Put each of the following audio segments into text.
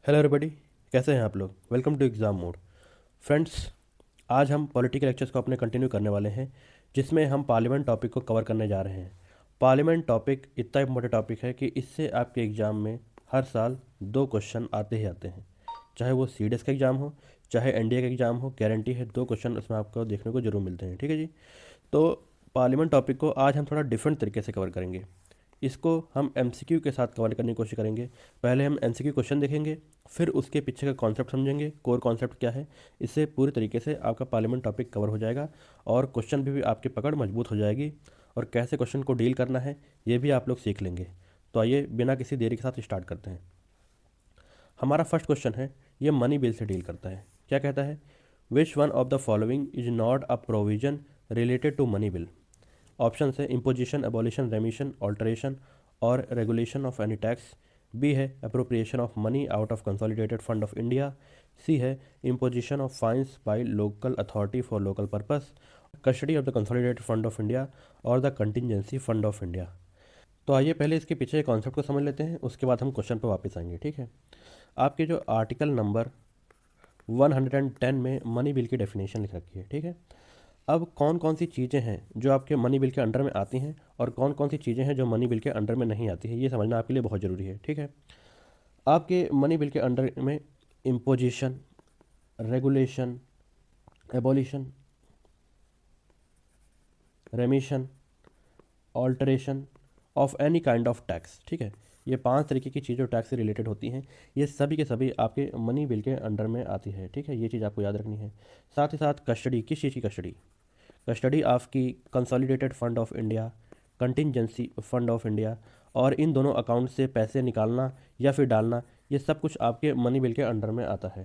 Hello everybody, कैसे हैं आप लोग। Welcome to exam mode. Friends, आज हम पॉलिटिकल लेक्चर्स को अपने कंटिन्यू करने वाले हैं, जिसमें हम पार्लियामेंट टॉपिक को कवर करने जा रहे हैं। पार्लियामेंट टॉपिक इतना इंपॉर्टेंट टॉपिक है कि इससे आपके एग्ज़ाम में हर साल 2 क्वेश्चन आते ही आते हैं। चाहे वो सीडीएस का एग्ज़ाम हो, चाहे एनडीए का एग्ज़ाम हो, गारंटी है 2 क्वेश्चन उसमें आपको देखने को जरूर मिलते हैं। ठीक है जी। तो पार्लियामेंट टॉपिक को आज हम थोड़ा डिफरेंट तरीके से कवर करेंगे। इसको हम एमसीक्यू के साथ कवर करने की कोशिश करेंगे। पहले हम एमसीक्यू क्वेश्चन देखेंगे, फिर उसके पीछे का कॉन्सेप्ट समझेंगे, कोर कॉन्सेप्ट क्या है। इससे पूरी तरीके से आपका पार्लियामेंट टॉपिक कवर हो जाएगा और क्वेश्चन भी आपकी पकड़ मजबूत हो जाएगी और कैसे क्वेश्चन को डील करना है ये भी आप लोग सीख लेंगे। तो आइए बिना किसी देरी के साथ स्टार्ट करते हैं। हमारा फर्स्ट क्वेश्चन है, ये मनी बिल से डील करता है। क्या कहता है? Which one of the following is not a provision related to money bill. Option है imposition, abolition, remission, alteration or regulation of any tax. B है appropriation of money out of consolidated fund of India. C है imposition of fines by local authority for local purpose, custody of the consolidated fund of India और the contingency fund of India. तो आइए पहले इसके पीछे concept को समझ लेते हैं, उसके बाद हम क्वेश्चन पर वापस आएंगे। ठीक है। आपके जो आर्टिकल नंबर 110 में मनी बिल की डेफिनेशन लिख रखी है। ठीक है। अब कौन कौन सी चीज़ें हैं जो आपके मनी बिल के अंडर में आती हैं और कौन कौन सी चीज़ें हैं जो मनी बिल के अंडर में नहीं आती है, ये समझना आपके लिए बहुत ज़रूरी है। ठीक है। आपके मनी बिल के अंडर में imposition, regulation, abolition, remission, alteration of any kind of tax. ठीक है। ये 5 तरीके की चीज़ें टैक्स से रिलेटेड होती हैं, ये सभी के सभी आपके मनी बिल के अंडर में आती है। ठीक है, ये चीज़ आपको याद रखनी है। साथ ही साथ कस्टडी, किस चीज़ की कस्टडी? कस्टडी आपकी consolidated fund of India, contingency fund of India और इन दोनों अकाउंट से पैसे निकालना या फिर डालना, ये सब कुछ आपके मनी बिल के अंडर में आता है।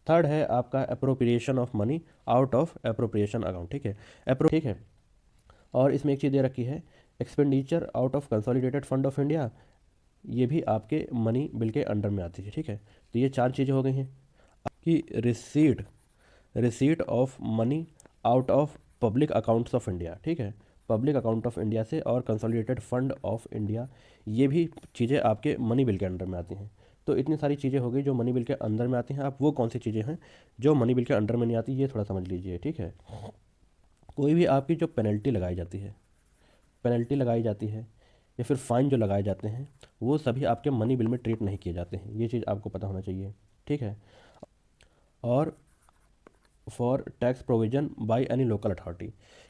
थर्ड है आपका appropriation of money out of appropriation account. ठीक है। ठीक है। और इसमें एक चीज़ दे रखी है, expenditure out of consolidated fund of India, ये भी आपके मनी बिल के अंडर में आती है। ठीक है। तो ये 4 चीज़ें हो गई हैं। आपकी receipt of money out of public accounts of India. ठीक है। पब्लिक अकाउंट ऑफ इंडिया से और कंसोलिडेटेड फंड ऑफ इंडिया, ये भी चीज़ें आपके मनी बिल के अंडर में आती हैं। तो इतनी सारी चीज़ें हो गई जो मनी बिल के अंदर में आती हैं। आप वो कौन सी चीज़ें हैं जो मनी बिल के अंडर में नहीं आती, ये थोड़ा समझ लीजिए। ठीक है। कोई भी आपकी जो पेनल्टी लगाई जाती है या फिर फाइन जो लगाए जाते हैं, वो सभी आपके मनी बिल में ट्रीट नहीं किए जाते हैं। ये चीज़ आपको पता होना चाहिए। ठीक है। और for tax provision by any local authority,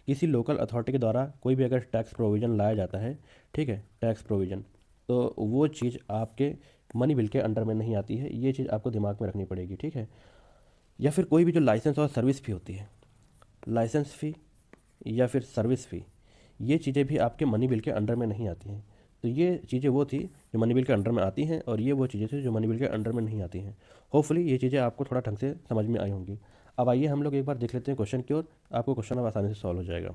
किसी लोकल अथॉरिटी के द्वारा कोई भी अगर टैक्स प्रोविजन लाया जाता है, ठीक है, टैक्स प्रोविजन, तो वो चीज़ आपके मनी बिल के अंडर में नहीं आती है। ये चीज़ आपको दिमाग में रखनी पड़ेगी। ठीक है। या फिर कोई भी जो लाइसेंस और सर्विस फ़ी होती है, लाइसेंस फ़ी या फिर सर्विस फ़ी, ये चीज़ें भी आपके मनी बिल के अंडर में नहीं आती हैं। तो ये चीज़ें वो थी जो मनी बिल के अंडर में आती हैं और ये वो चीज़ें थी जो मनी बिल के अंडर में नहीं आती हैं। होपफुली ये चीज़ें आपको थोड़ा ढंग से समझ में आई होंगी। अब आइए हम लोग एक बार देख लेते हैं क्वेश्चन की ओर। आपको क्वेश्चन अब आसानी से सॉल्व हो जाएगा।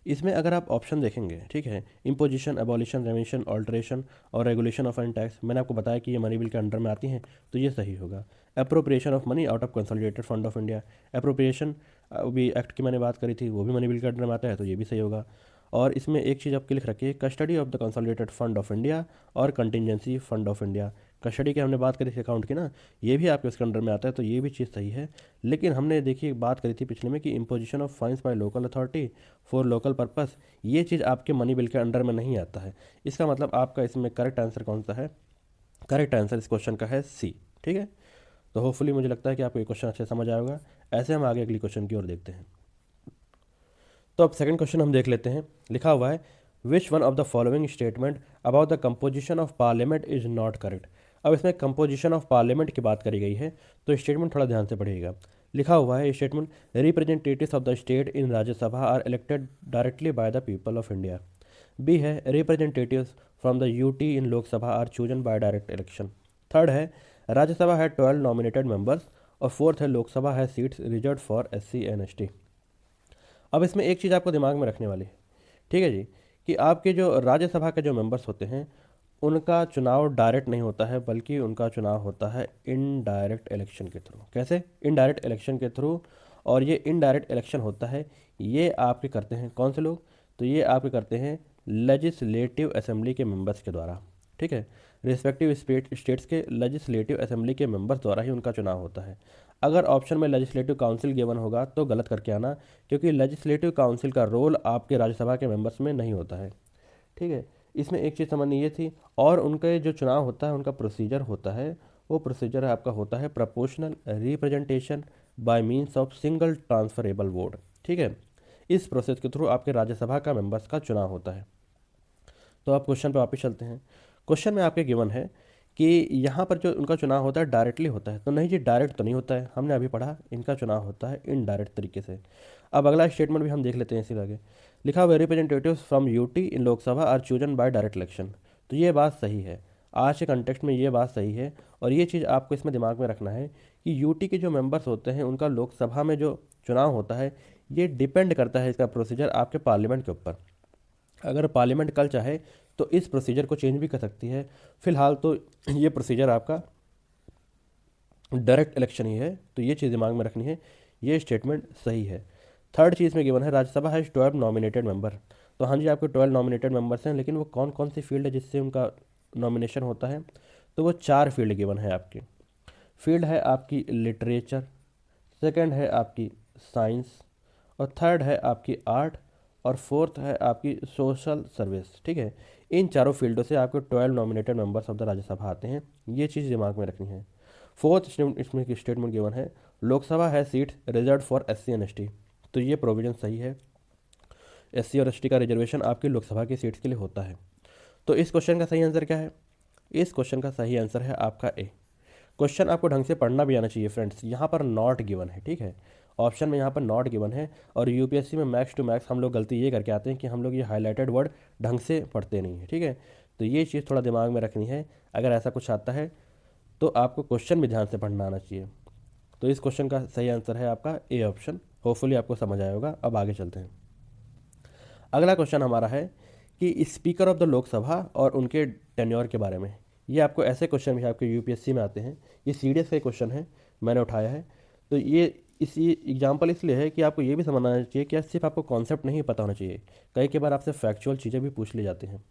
इसमें अगर आप ऑप्शन देखेंगे, ठीक है, imposition, abolition, remission, alteration or regulation of N tax, मैंने आपको बताया कि ये मनी बिल के अंडर में आती हैं, तो ये सही होगा। Appropriation of money out of consolidated fund of India, appropriation भी एक्ट की मैंने बात करी थी, वो भी मनी बिल के अंडर में आता है, तो ये भी सही होगा। और इसमें एक चीज़ आपके लिख रखी है, custody of the consolidated fund of India और contingency fund of India. Custody की हमने बात करी थी अकाउंट की ना, ये भी आपके उसके अंडर में आता है, तो ये भी चीज़ सही है। लेकिन हमने देखिए बात करी थी पिछले में कि imposition of fines by local authority for local purpose, ये चीज़ आपके मनी बिल के अंडर में नहीं आता है। इसका मतलब आपका इसमें करेक्ट आंसर कौन सा है? करेक्ट आंसर इस क्वेश्चन का है सी। ठीक है। तो होपफुली मुझे लगता है कि आपको ये क्वेश्चन अच्छे से समझ आएगा। ऐसे हम आगे अगली क्वेश्चन की ओर देखते हैं। तो अब सेकंड क्वेश्चन हम देख लेते हैं। लिखा हुआ है, which one of the following statement about the composition of parliament is not correct. अब इसमें कंपोजिशन ऑफ पार्लियामेंट की बात करी गई है, तो स्टेटमेंट थोड़ा ध्यान से पढ़िएगा। लिखा हुआ है statement, representatives of the state in Rajya Sabha are elected directly by the people of India. B है representatives from the UT in Lok Sabha are chosen by direct election. Third है राज्यसभा है 12 नॉमिनेटेड मेंबर्स और फोर्थ है लोकसभा है seats reserve for SC and ST। अब इसमें एक चीज़ आपको दिमाग में रखने वाली है, ठीक है जी, कि आपके जो राज्यसभा के जो मेंबर्स होते हैं, उनका चुनाव डायरेक्ट नहीं होता है, बल्कि उनका चुनाव होता है इनडायरेक्ट इलेक्शन के थ्रू। कैसे? इनडायरेक्ट इलेक्शन के थ्रू। और ये इनडायरेक्ट इलेक्शन होता है, ये आपके करते हैं कौन से लोग? तो ये आपके करते हैं लेजिस्लेटिव असेंबली के मेंबर्स के द्वारा। ठीक है। रिस्पेक्टिव स्टेट्स के लेजिस्लेटिव असेंबली के मेंबर्स द्वारा ही उनका चुनाव होता है। अगर ऑप्शन में लेजिस्लेटिव काउंसिल गिवन होगा तो गलत करके आना, क्योंकि लेजिस्लेटिव काउंसिल का रोल आपके राज्यसभा के मेंबर्स में नहीं होता है। ठीक है, इसमें एक चीज़ समझनी ये थी। और उनके जो चुनाव होता है उनका प्रोसीजर होता है, वो प्रोसीजर आपका होता है proportional representation by means of single transferable vote. ठीक है, इस प्रोसेस के थ्रू आपके राज्यसभा का मेंबर्स का चुनाव होता है। तो आप क्वेश्चन पे वापस चलते हैं। क्वेश्चन में आपके गिवन है कि यहाँ पर जो उनका चुनाव होता है डायरेक्टली होता है, तो नहीं जी, डायरेक्ट तो नहीं होता है, हमने अभी पढ़ा इनका चुनाव होता है इनडायरेक्ट तरीके से। अब अगला स्टेटमेंट भी हम देख लेते हैं इसी आगे। लिखा हुआ representatives from UT in Lok Sabha are chosen by direct election. तो ये बात सही है, आज के कंटेक्स्ट में ये बात सही है। और ये चीज़ आपको इसमें दिमाग में रखना है कि यूटी के जो मेंबर्स होते हैं उनका लोकसभा में जो चुनाव होता है ये डिपेंड करता है इसका प्रोसीजर आपके पार्लियामेंट के ऊपर। अगर पार्लियामेंट कल चाहे तो इस प्रोसीजर को चेंज भी कर सकती है। फिलहाल तो ये प्रोसीजर आपका डायरेक्ट इलेक्शन ही है, तो ये चीज़ दिमाग में रखनी है, ये स्टेटमेंट सही है। थर्ड चीज़ में गिवन है राज्यसभा हैज़ 12 नॉमिनेटेड मेंबर। तो हाँ जी, आपके 12 नॉमिनेटेड मेंबर्स हैं, लेकिन वो कौन कौन सी फील्ड है जिससे उनका नॉमिनेशन होता है? तो वो 4 फील्ड गिवन है आपकी। फील्ड है आपकी लिटरेचर, सेकंड है आपकी साइंस, और थर्ड है आपकी आर्ट, और फोर्थ है आपकी सोशल सर्विस। ठीक है, इन चारों फील्डों से आपके 12 nominated members of the Rajya Sabha आते हैं, ये चीज़ दिमाग में रखनी है। फोर्थ इसमें की स्टेटमेंट गिवन है लोकसभा है seat reserve for SC and ST. तो ये प्रोविजन सही है, एससी और एसटी का रिजर्वेशन आपकी लोकसभा की सीट्स के लिए होता है। तो इस क्वेश्चन का सही आंसर क्या है? इस क्वेश्चन का सही आंसर है आपका ए। क्वेश्चन आपको ढंग से पढ़ना भी आना चाहिए फ्रेंड्स, यहाँ पर नॉट गिवन है। ठीक है, ऑप्शन में यहाँ पर नॉट गिवन है, और यूपीएससी में मैक्स टू मैक्स हम लोग गलती ये करके आते हैं कि हम लोग ये हाईलाइटेड वर्ड ढंग से पढ़ते नहीं हैं। ठीक है, तो ये चीज़ थोड़ा दिमाग में रखनी है। अगर ऐसा कुछ आता है तो आपको क्वेश्चन भी ध्यान से पढ़ना आना चाहिए। तो इस क्वेश्चन का सही आंसर है आपका ए ऑप्शन। होपफुली आपको समझ आया होगा। अब आगे चलते हैं। अगला क्वेश्चन हमारा है कि स्पीकर ऑफ द लोकसभा और उनके टेन्योर के बारे में। ये आपको ऐसे क्वेश्चन भी आपके यूपीएससी में आते हैं, ये सीडीएस का क्वेश्चन है, मैंने उठाया है। तो ये इसी एग्जाम्पल इसलिए है कि आपको ये भी समझना चाहिए कि सिर्फ आपको कॉन्सेप्ट नहीं पता होना चाहिए, कई बार आपसे फैक्चुअल चीज़ें भी पूछ ली जाती हैं।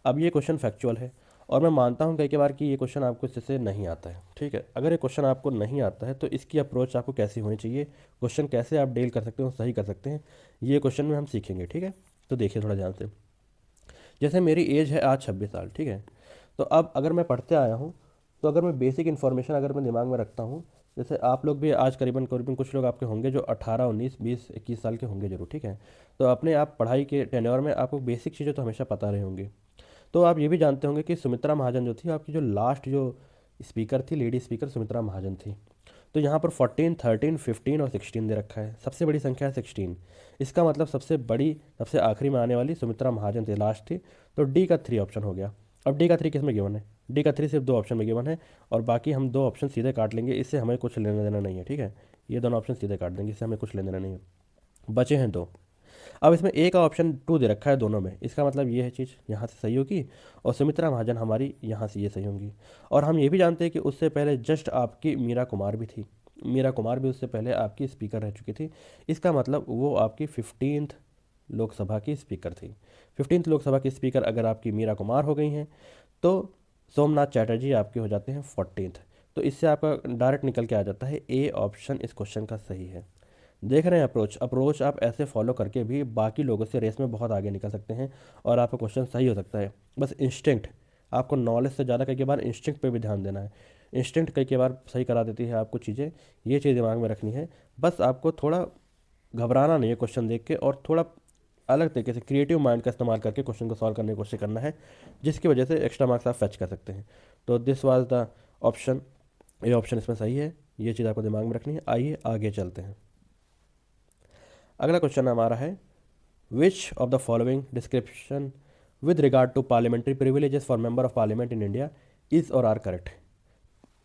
अब ये क्वेश्चन फैक्चुअल है, और मैं मानता हूँ कई बार कि ये क्वेश्चन आपको इससे से नहीं आता है। ठीक है, अगर ये क्वेश्चन आपको नहीं आता है तो इसकी अप्रोच आपको कैसी होनी चाहिए, क्वेश्चन कैसे आप डील कर सकते हो, सही कर सकते हैं, ये क्वेश्चन में हम सीखेंगे। ठीक है, तो देखिए थोड़ा ध्यान से। जैसे मेरी एज है आज 26 साल। ठीक है, तो अब अगर मैं पढ़ते आया हूँ, तो अगर मैं बेसिक इन्फॉर्मेशन अगर मैं दिमाग में रखता हूँ, जैसे आप लोग भी आज करीबन करीबन कुछ लोग आपके होंगे जो 18, 19, 20, 21 साल के होंगे जरूर। ठीक है, तो अपने आप पढ़ाई के टेन्योर में आपको बेसिक चीज़ें तो हमेशा पता रहे होंगी। तो आप ये भी जानते होंगे कि सुमित्रा महाजन जो थी आपकी जो लास्ट जो स्पीकर थी, लेडी स्पीकर सुमित्रा महाजन थी। तो यहाँ पर 14, 13, 15 और 16 दे रखा है। सबसे बड़ी संख्या है 16, इसका मतलब सबसे बड़ी सबसे आखिरी में आने वाली सुमित्रा महाजन थी, लास्ट थी। तो डी का 3 ऑप्शन हो गया। अब डी का 3 किस में गिवन है? डी का 3 सिर्फ 2 ऑप्शन में गिवन है, और बाकी हम 2 ऑप्शन सीधे काट लेंगे, इससे हमें कुछ लेना देना नहीं है। ठीक है, ये दोनों ऑप्शन सीधे काट देंगे, इससे हमें कुछ लेना देना नहीं है। बचे हैं 2। अब इसमें ए का ऑप्शन 2 दे रखा है दोनों में, इसका मतलब ये है चीज़ यहाँ से सही होगी, और सुमित्रा महाजन हमारी यहाँ से ये सही होंगी। और हम ये भी जानते हैं कि उससे पहले जस्ट आपकी मीरा कुमार भी थी, मीरा कुमार भी उससे पहले आपकी स्पीकर रह चुकी थी। इसका मतलब वो आपकी 15th लोकसभा की स्पीकर थी। 15th लोकसभा की स्पीकर अगर आपकी मीरा कुमार हो गई हैं तो सोमनाथ चैटर्जी आपके हो जाते हैं 14th। तो इससे आपका डायरेक्ट निकल के आ जाता है ए ऑप्शन इस क्वेश्चन का सही है। देख रहे हैं अप्रोच आप ऐसे फॉलो करके भी बाकी लोगों से रेस में बहुत आगे निकल सकते हैं, और आपका क्वेश्चन सही हो सकता है। बस इंस्टिंक्ट, आपको नॉलेज से ज़्यादा कई बार इंस्टिंक्ट पे भी ध्यान देना है। इंस्टिंक्ट कई बार सही करा देती है आपको चीज़ें, ये चीज़ दिमाग में रखनी है। बस आपको थोड़ा घबराना नहीं है क्वेश्चन देख के, और थोड़ा अलग तरीके से क्रिएटिव माइंड का इस्तेमाल करके क्वेश्चन को सॉल्व करने की कोशिश करना है, जिसकी वजह से एक्स्ट्रा मार्क्स आप फेच कर सकते हैं। तो दिस वाज द ऑप्शन, ये ऑप्शन इसमें सही है, ये चीज़ आपको दिमाग में रखनी है। आइए आगे चलते हैं। अगला क्वेश्चन हमारा है which of the following description with regard to parliamentary privileges for member of parliament in India is और आर करेक्ट।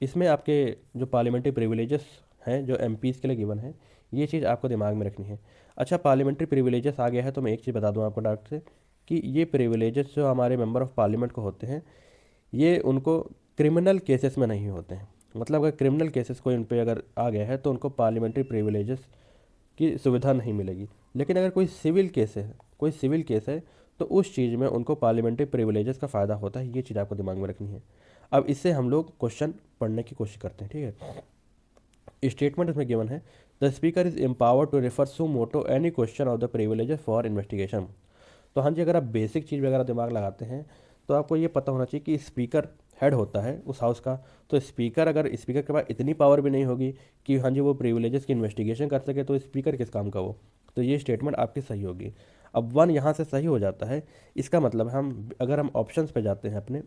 इसमें आपके जो पार्लियामेंट्री प्रिविलेजेस हैं जो एमपीज़ के लिए गिवन है, ये चीज़ आपको दिमाग में रखनी है। अच्छा, पार्लियामेंट्री प्रिविलेजेस आ गया है तो मैं एक चीज़ बता दूं आपको डायरेक्ट से कि ये प्रिविलेजेस जो हमारे मेंबर ऑफ पार्लियामेंट को होते हैं, ये उनको क्रिमिनल केसेस में नहीं होते हैं। मतलब अगर क्रिमिनल केसेस कोई उन पर अगर आ गया है तो उनको पार्लियामेंट्री प्रिविलेजेस की सुविधा नहीं मिलेगी। लेकिन अगर कोई सिविल केस है तो उस चीज़ में उनको पार्लियामेंट्री प्रिविलेजेस का फ़ायदा होता है। ये चीज़ आपको दिमाग में रखनी है। अब इससे हम लोग क्वेश्चन पढ़ने की कोशिश करते हैं, ठीक है। स्टेटमेंट इसमें गिवन है, the speaker is empowered to refer suo motu any question of the privileges for investigation. तो हाँ जी, अगर आप बेसिक चीज़ वगैरह दिमाग लगाते हैं तो आपको ये पता होना चाहिए कि स्पीकर हेड होता है उस हाउस का। तो स्पीकर, अगर स्पीकर के पास इतनी पावर भी नहीं होगी कि हाँ जी वो प्रिविलेजेस की इन्वेस्टिगेशन कर सके, तो स्पीकर किस काम का वो। तो ये स्टेटमेंट आपकी सही होगी। अब वन यहाँ से सही हो जाता है, इसका मतलब हम अगर हम ऑप्शंस पे जाते हैं अपने,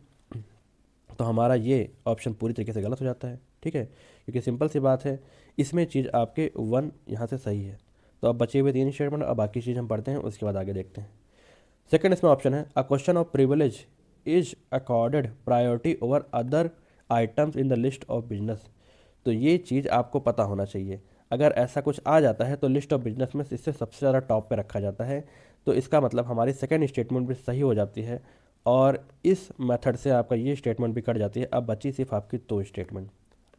तो हमारा ये ऑप्शन पूरी तरीके से गलत हो जाता है, ठीक है, क्योंकि सिंपल सी बात है, इसमें चीज़ आपके वन यहाँ से सही है। तो अब बचे हुए 3 स्टेटमेंट, अब बाकी चीज़ हम पढ़ते हैं, उसके बाद आगे देखते हैं। सेकंड इसमें ऑप्शन है, a question of privilege is accorded priority over other items in the list of business. तो ये चीज़ आपको पता होना चाहिए, अगर ऐसा कुछ आ जाता है तो लिस्ट ऑफ बिजनेस में इससे सबसे ज़्यादा टॉप पे रखा जाता है। तो इसका मतलब हमारी सेकंड स्टेटमेंट भी सही हो जाती है, और इस मेथड से आपका ये स्टेटमेंट भी कट जाती है। अब बची सिर्फ आपकी 2 स्टेटमेंट।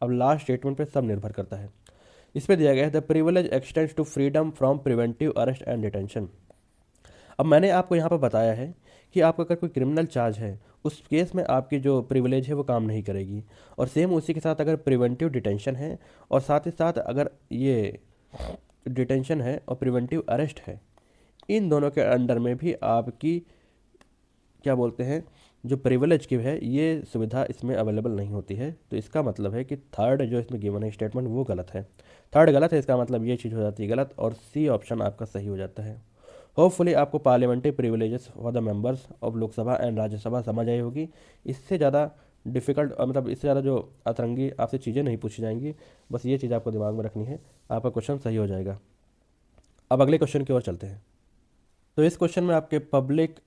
अब लास्ट स्टेटमेंट पे सब निर्भर करता है। इस पर दिया गया है, the privilege extends to freedom from preventive arrest and detention. अब मैंने आपको यहाँ पर बताया है कि आपका अगर कोई क्रिमिनल चार्ज है, उस केस में आपकी जो प्रिविलेज है वो काम नहीं करेगी। और सेम उसी के साथ अगर प्रिवेंटिव डिटेंशन है, और साथ ही साथ अगर ये डिटेंशन है और प्रिवेंटिव अरेस्ट है, इन दोनों के अंडर में भी आपकी क्या बोलते हैं, जो प्रिविलेज की है ये सुविधा इसमें अवेलेबल नहीं होती है। तो इसका मतलब है कि थर्ड जो इसमें गिवन है स्टेटमेंट वो गलत है। थर्ड गलत है, इसका मतलब ये चीज़ हो जाती है गलत, और सी ऑप्शन आपका सही हो जाता है। होपफुली आपको parliamentary privileges for the members of Lok Sabha and Rajya Sabha समझ आई होगी। इससे ज़्यादा डिफ़िकल्ट, मतलब इससे ज़्यादा जो अतरंगी आपसे चीज़ें नहीं पूछी जाएंगी, बस ये चीज़ आपको दिमाग में रखनी है, आपका क्वेश्चन सही हो जाएगा। अब अगले क्वेश्चन की ओर चलते हैं। तो इस क्वेश्चन में आपके पब्लिक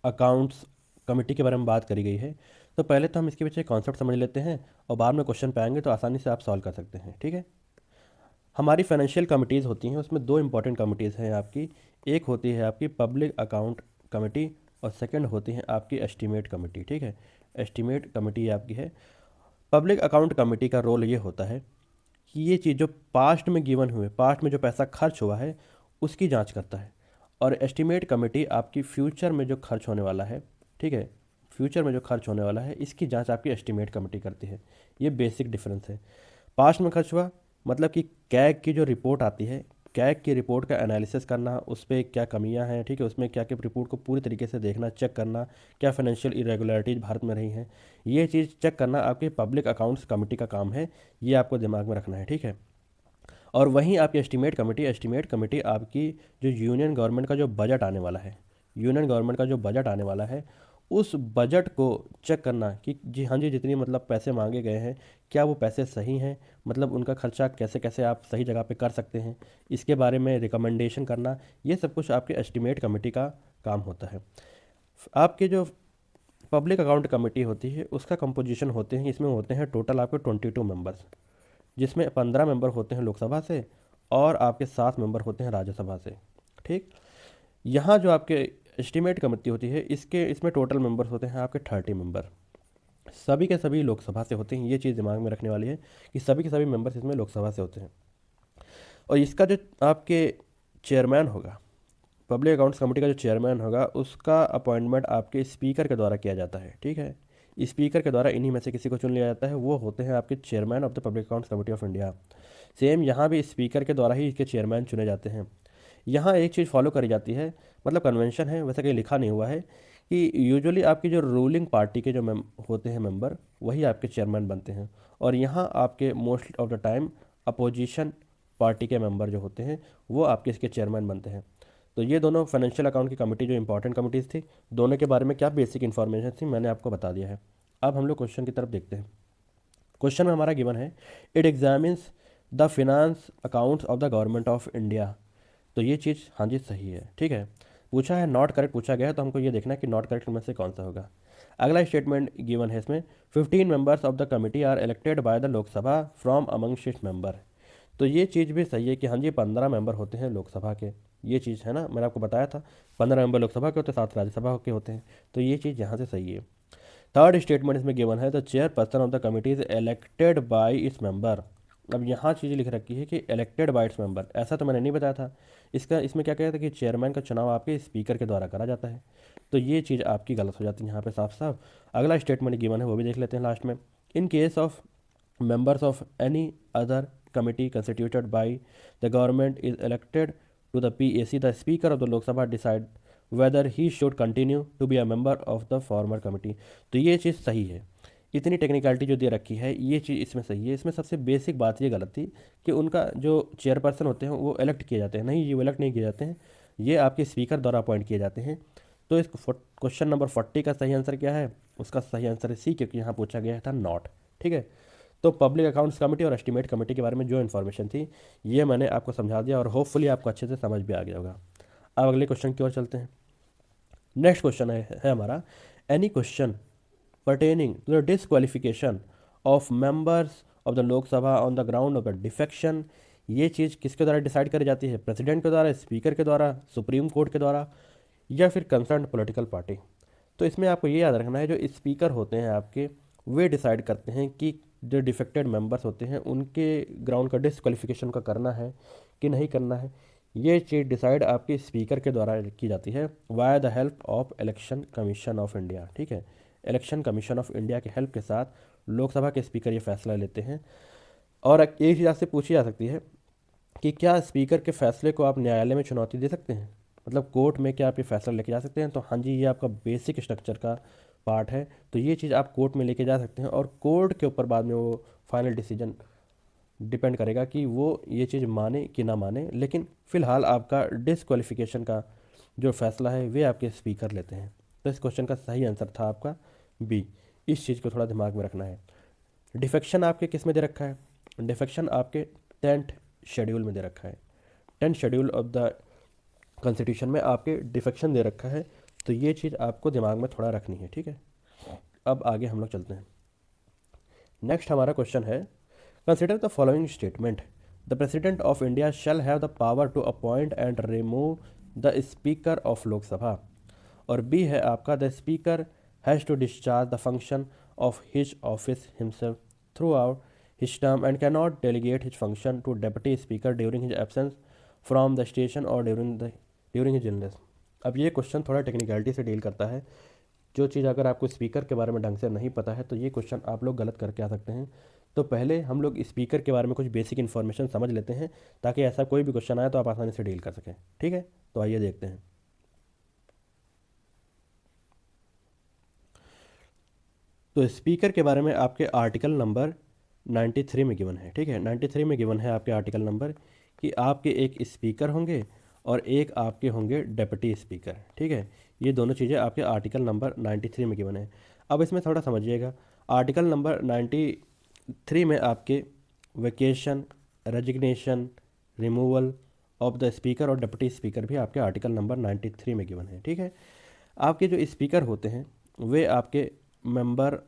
अकाउंट्स कमेटी के बारे में बात करी गई है। तो पहले तो हम इसके पीछे कॉन्सेप्ट समझ लेते हैं, और बाद में क्वेश्चन पे आएंगे तो आसानी से आप सॉल्व कर सकते हैं, ठीक है। हमारी फाइनेंशियल कमिटीज़ होती हैं, उसमें 2 इंपॉर्टेंट कमिटीज़ हैं आपकी। एक होती है आपकी पब्लिक अकाउंट कमेटी, और सेकंड होती है आपकी एस्टीमेट कमेटी, ठीक है। एस्टीमेट कमेटी आपकी है। पब्लिक अकाउंट कमेटी का रोल ये होता है कि ये चीज़ जो पास्ट में गिवन हुए, पास्ट में जो पैसा खर्च हुआ है उसकी जांच करता है। और एस्टीमेट कमेटी आपकी फ्यूचर में जो खर्च होने वाला है, ठीक है, फ्यूचर में जो खर्च होने वाला है इसकी जांच आपकी एस्टीमेट कमेटी करती है। ये बेसिक डिफरेंस है। पास्ट में खर्च हुआ मतलब कि कैग की जो रिपोर्ट आती है, कैग की रिपोर्ट का एनालिसिस करना, उस पर क्या कमियां हैं, ठीक है, उसमें क्या क्या रिपोर्ट को पूरी तरीके से देखना, चेक करना, क्या फाइनेंशियल इरेगुलरिटीज़ भारत में रही हैं, ये चीज़ चेक करना आपके पब्लिक अकाउंट्स कमेटी का काम है। ये आपको दिमाग में रखना है, ठीक है। और वहीं आपकी एस्टीमेट कमेटी आपकी जो यूनियन गवर्नमेंट का जो बजट आने वाला है, यूनियन गवर्नमेंट का जो बजट आने वाला है, उस बजट को चेक करना कि जी हाँ जी, जितनी मतलब पैसे मांगे गए हैं क्या वो पैसे सही हैं, मतलब उनका खर्चा कैसे कैसे आप सही जगह पे कर सकते हैं, इसके बारे में रिकमेंडेशन करना, ये सब कुछ आपके एस्टीमेट कमेटी का काम होता है। आपके जो पब्लिक अकाउंट कमेटी होती है उसका कंपोजिशन होते हैं, इसमें होते हैं टोटल आपके 22 मेंबर्स, जिसमें 15 मेंबर होते हैं लोकसभा से, और आपके 7 मेंबर होते हैं राज्यसभा से, ठीक। यहाँ जो आपके एस्टीमेट कमेटी होती है, इसमें टोटल मेंबर्स होते हैं आपके 30 मेंबर, सभी के सभी लोकसभा से होते हैं। ये चीज़ दिमाग में रखने वाली है कि सभी के सभी मेंबर्स इसमें लोकसभा से होते हैं। और इसका जो आपके चेयरमैन होगा, पब्लिक अकाउंट्स कमेटी का जो चेयरमैन होगा, उसका अपॉइंटमेंट आपके स्पीकर के द्वारा किया जाता है, ठीक है। स्पीकर के द्वारा इन्हीं में से किसी को चुन लिया जाता है, वो होते हैं आपके chairman of the public accounts committee of India. Same यहाँ भी स्पीकर के द्वारा ही इसके चेयरमैन चुने जाते हैं। यहाँ एक चीज़ फॉलो करी जाती है, मतलब कन्वेंशन है, वैसे कहीं लिखा नहीं हुआ है, कि यूजुअली आपकी जो रूलिंग पार्टी के जो होते हैं मेंबर, वही आपके चेयरमैन बनते हैं। और यहाँ आपके most of the time opposition party के मेंबर जो होते हैं वो आपके इसके चेयरमैन बनते हैं। तो ये दोनों फाइनेंशियल अकाउंट की कमेटी जो इंपॉर्टेंट कमिटीज़ थी, दोनों के बारे में क्या बेसिक इन्फॉर्मेशन थी मैंने आपको बता दिया है। अब हम लोग क्वेश्चन की तरफ देखते हैं। क्वेश्चन में हमारा गिवन है, it examines the finance accounts of the government of India. तो ये चीज़ हाँ जी सही है, ठीक है। पूछा है नॉट करेक्ट पूछा गया है, तो हमको ये देखना है कि नॉट करेक्ट में से कौन सा होगा। अगला स्टेटमेंट गिवन है इसमें, 15 members of the committee are elected by the Lok Sabha from among 6 member. तो ये चीज़ भी सही है कि हाँ जी 15 मेंबर होते हैं लोकसभा के, ये चीज़ है ना, मैंने आपको बताया था 15 मेंबर लोकसभा के होते हैं, 7 राज्यसभा के होते हैं, तो ये चीज़ यहाँ से सही है। थर्ड स्टेटमेंट इसमें गिवन है, the chair person of the committee is elected by its member. अब यहाँ चीज़ लिख रखी है कि इलेक्टेड बाय इट्स मेंबर, ऐसा तो मैंने नहीं बताया था। इसमें क्या कहता है कि चेयरमैन का चुनाव आपके स्पीकर के द्वारा करा जाता है। तो ये चीज़ आपकी गलत हो जाती है यहाँ पे साफ साफ। अगला स्टेटमेंट गिवन है वो भी देख लेते हैं लास्ट में। इन case of members of any other committee constituted by the government is elected to the PAC, the Speaker of the Lok Sabha decide whether he should continue to be a member of the former committee। तो ये चीज़ सही है, इतनी technicality जो दे रखी है ये चीज़ इसमें सही है। इसमें सबसे बेसिक बात ये गलत थी कि उनका जो चेयरपर्सन होते हैं वो इलेक्ट किए जाते हैं, नहीं ये इलेक्ट नहीं किए जाते हैं, ये आपके स्पीकर द्वारा अपॉइंट किए जाते हैं। तो इस क्वेश्चन नंबर 40 का सही आंसर क्या है? उसका सही आंसर है सी, क्योंकि यहाँ पूछा गया था नॉट। ठीक है, तो पब्लिक अकाउंट्स कमेटी और एस्टीमेट कमेटी के बारे में जो इन्फॉर्मेशन थी ये मैंने आपको समझा दिया और होपफुली आपको अच्छे से समझ भी आ गया होगा। अब अगले क्वेश्चन की ओर चलते हैं। नेक्स्ट क्वेश्चन है हमारा, any question pertaining to the disqualification of members of the लोक सभा on the ground of the defection. ये चीज़ किसके द्वारा डिसाइड करी जाती है? प्रेसिडेंट के द्वारा, स्पीकर के द्वारा, सुप्रीम कोर्ट के द्वारा, या फिर कंसर्न पॉलिटिकल पार्टी। तो इसमें आपको ये याद रखना है जो स्पीकर होते हैं आपके वे डिसाइड करते हैं कि जो डिफेक्टेड मेंबर्स होते हैं उनके ग्राउंड का डिस्क्वालिफिकेशन का करना है कि नहीं करना है। ये चीज़ डिसाइड आपके स्पीकर के द्वारा की जाती है via the help of election commission of India. ठीक है, इलेक्शन कमीशन ऑफ इंडिया के हेल्प के साथ लोकसभा के स्पीकर ये फैसला लेते हैं। और एक चीज़ आपसे पूछी जा सकती है कि क्या स्पीकर के फैसले को आप न्यायालय में चुनौती दे सकते हैं, मतलब कोर्ट में क्या आप ये फैसला लेके जा सकते हैं? तो हाँ जी, ये आपका बेसिक स्ट्रक्चर का पार्ट है। तो ये चीज़ आप कोर्ट में लेके जा सकते हैं और कोर्ट के ऊपर बाद में वो फाइनल डिसीजन डिपेंड करेगा कि वो ये चीज़ माने कि ना माने। लेकिन फ़िलहाल आपका डिसक्वालिफिकेशन का जो फैसला है वे आपके स्पीकर लेते हैं। तो इस क्वेश्चन का सही आंसर था आपका बी। इस चीज़ को थोड़ा दिमाग में रखना है। डिफेक्शन आपके किस में दे रखा है? डिफेक्शन आपके 10th शेड्यूल में दे रखा है। 10th schedule of the constitution में आपके डिफेक्शन दे रखा है। तो ये चीज़ आपको दिमाग में थोड़ा रखनी है। ठीक है, अब आगे हम लोग चलते हैं। नेक्स्ट हमारा क्वेश्चन है, consider the following statement, the president of India shall have the power to appoint and remove the speaker of Lok Sabha. और बी है आपका, the speaker has to discharge the function of his office himself through his term and can not delegate his function to deputy speaker during his absence from the station और during his illness. अब ये question थोड़ा technicality से deal करता है। जो चीज़ अगर आपको स्पीकर के बारे में ढंग से नहीं पता है तो ये क्वेश्चन आप लोग गलत करके आ सकते हैं। तो पहले हम लोग स्पीकर के बारे में कुछ बेसिक इन्फॉर्मेशन समझ लेते हैं ताकि ऐसा कोई भी क्वेश्चन आए तो आप आसानी से डील कर सकें। ठीक है, तो आइए देखते हैं। तो स्पीकर के बारे में आपके आर्टिकल नंबर 93 में गिवन है। ठीक है, 93 में गिवन है आपके आर्टिकल नंबर कि आपके एक स्पीकर होंगे और एक आपके होंगे डेप्यूटी स्पीकर। ठीक है, ये दोनों चीज़ें आपके आर्टिकल नंबर 93 में गिवन है। अब इसमें थोड़ा समझिएगा, आर्टिकल नंबर 93 में आपके vacation, resignation, removal of the speaker और डिप्टी स्पीकर भी आपके आर्टिकल नंबर 93 में गिवन है। ठीक है, आपके जो स्पीकर होते हैं वे आपके मेंबर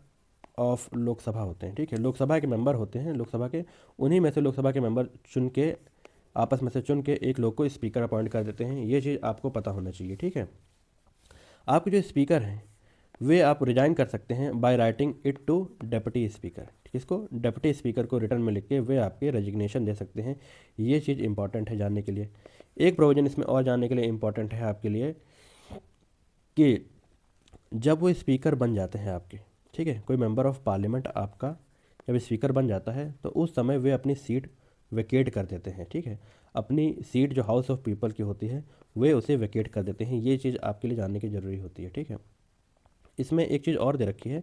ऑफ लोकसभा होते हैं। ठीक है, लोकसभा के मेंबर होते हैं, लोकसभा के, उन्हीं में से लोकसभा के मेंबर चुन के आपस में से चुन के एक लोग को स्पीकर अपॉइंट कर देते हैं। ये चीज़ आपको पता होना चाहिए। ठीक है, आपके जो स्पीकर हैं वे आप रिजाइन कर सकते हैं by writing it to deputy speaker. इसको डेप्यूटी स्पीकर को रिटर्न में लिख के वे आपके रेजिग्नेशन दे सकते हैं। ये चीज़ इंपॉर्टेंट है जानने के लिए। एक प्रोविजन इसमें और जानने के लिए इंपॉर्टेंट है आपके लिए कि जब वो स्पीकर बन जाते हैं आपके, ठीक है, कोई मेंबर ऑफ पार्लियामेंट आपका जब स्पीकर बन जाता है तो उस समय वे अपनी सीट वेकेट कर देते हैं। ठीक है, अपनी सीट जो हाउस ऑफ पीपल की होती है वे उसे वेकेट कर देते हैं। ये चीज़ आपके लिए जानने की ज़रूरी होती है। ठीक है, इसमें एक चीज़ और दे रखी है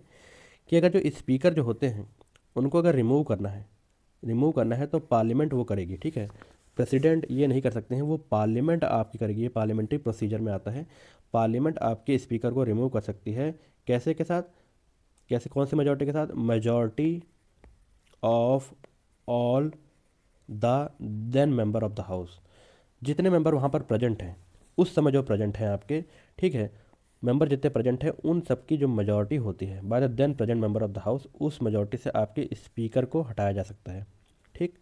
कि अगर जो स्पीकर जो होते हैं उनको अगर रिमूव करना है तो पार्लियामेंट वो करेगी। ठीक है, प्रेसिडेंट ये नहीं कर सकते हैं, वो पार्लियामेंट आपकी करेगी। ये पार्लियामेंट्री प्रोसीजर में आता है। पार्लियामेंट आपके स्पीकर को रिमूव कर सकती है। कैसे के साथ? कैसे, कौन सी मेजॉरिटी के साथ? Majority of all the then member of the house. जितने मेंबर वहाँ पर प्रेजेंट हैं उस समय जो प्रेजेंट हैं आपके, ठीक है, मेंबर जितने प्रेजेंट हैं उन सब की जो मेजॉरिटी होती है by the then present member of the house, उस मेजॉरिटी से आपके स्पीकर को हटाया जा सकता है। ठीक,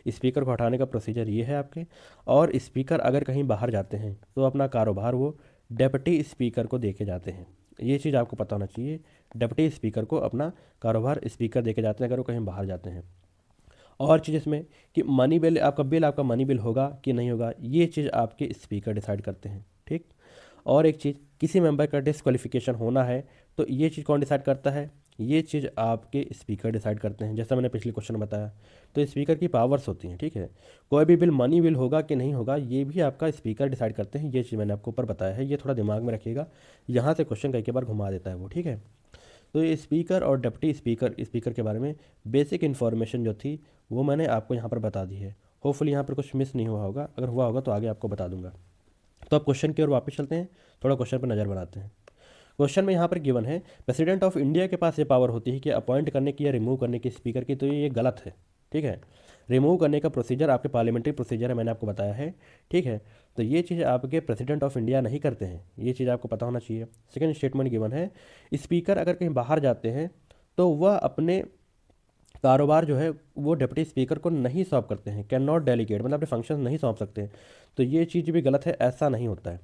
स्पीकर को हटाने का प्रोसीजर ये है आपके। और स्पीकर अगर कहीं बाहर जाते हैं तो अपना कारोबार वो डेप्यूटी स्पीकर को देके जाते हैं। ये चीज़ आपको पता होना चाहिए। डेप्यूटी स्पीकर को अपना कारोबार स्पीकर देके जाते हैं अगर वो कहीं बाहर जाते हैं। और चीज़ इसमें कि मनी बिल आपका मनी बिल होगा कि नहीं होगा, ये चीज़ आपके स्पीकर डिसाइड करते हैं। ठीक, और एक चीज़, किसी मेंबर का डिस्क्वालिफिकेशन होना है तो ये चीज़ कौन डिसाइड करता है? ये चीज़ आपके स्पीकर डिसाइड करते हैं, जैसा मैंने पिछले क्वेश्चन में बताया। तो स्पीकर की पावर्स होती हैं, ठीक है। कोई भी बिल मनी बिल होगा कि नहीं होगा, ये भी आपका स्पीकर डिसाइड करते हैं। ये चीज़ मैंने आपको ऊपर बताया है, ये थोड़ा दिमाग में रखिएगा, यहाँ से क्वेश्चन कई बार घुमा देता है वो, ठीक है। तो ये स्पीकर और डिप्टी स्पीकर के बारे में बेसिक इन्फॉर्मेशन जो थी वो मैंने आपको यहाँ पर बता दी है। होपफुली यहाँ पर कुछ मिस नहीं हुआ होगा, अगर हुआ होगा तो आगे आपको बता दूंगा। तो अब क्वेश्चन की ओर वापस चलते हैं, थोड़ा क्वेश्चन पर नज़र बनाते हैं। क्वेश्चन में यहाँ पर गिवन है प्रेसिडेंट ऑफ इंडिया के पास ये पावर होती है कि अपॉइंट करने की या रिमूव करने की स्पीकर की, तो ये गलत है, ठीक है। रिमूव करने का प्रोसीजर आपके पार्लियामेंट्री प्रोसीजर है, मैंने आपको बताया है, ठीक है। तो ये चीज़ आपके प्रेसिडेंट ऑफ इंडिया नहीं करते हैं, ये चीज़ आपको पता होना चाहिए। सेकंड स्टेटमेंट गिवन है, स्पीकर अगर कहीं बाहर जाते हैं तो वह अपने कारोबार जो है वो डिप्टी स्पीकर को नहीं सौंप करते हैं, कैन नॉट डेलीगेट, मतलब अपने फंक्शन नहीं सौंप सकते हैं। तो ये चीज़ भी गलत है, ऐसा नहीं होता है।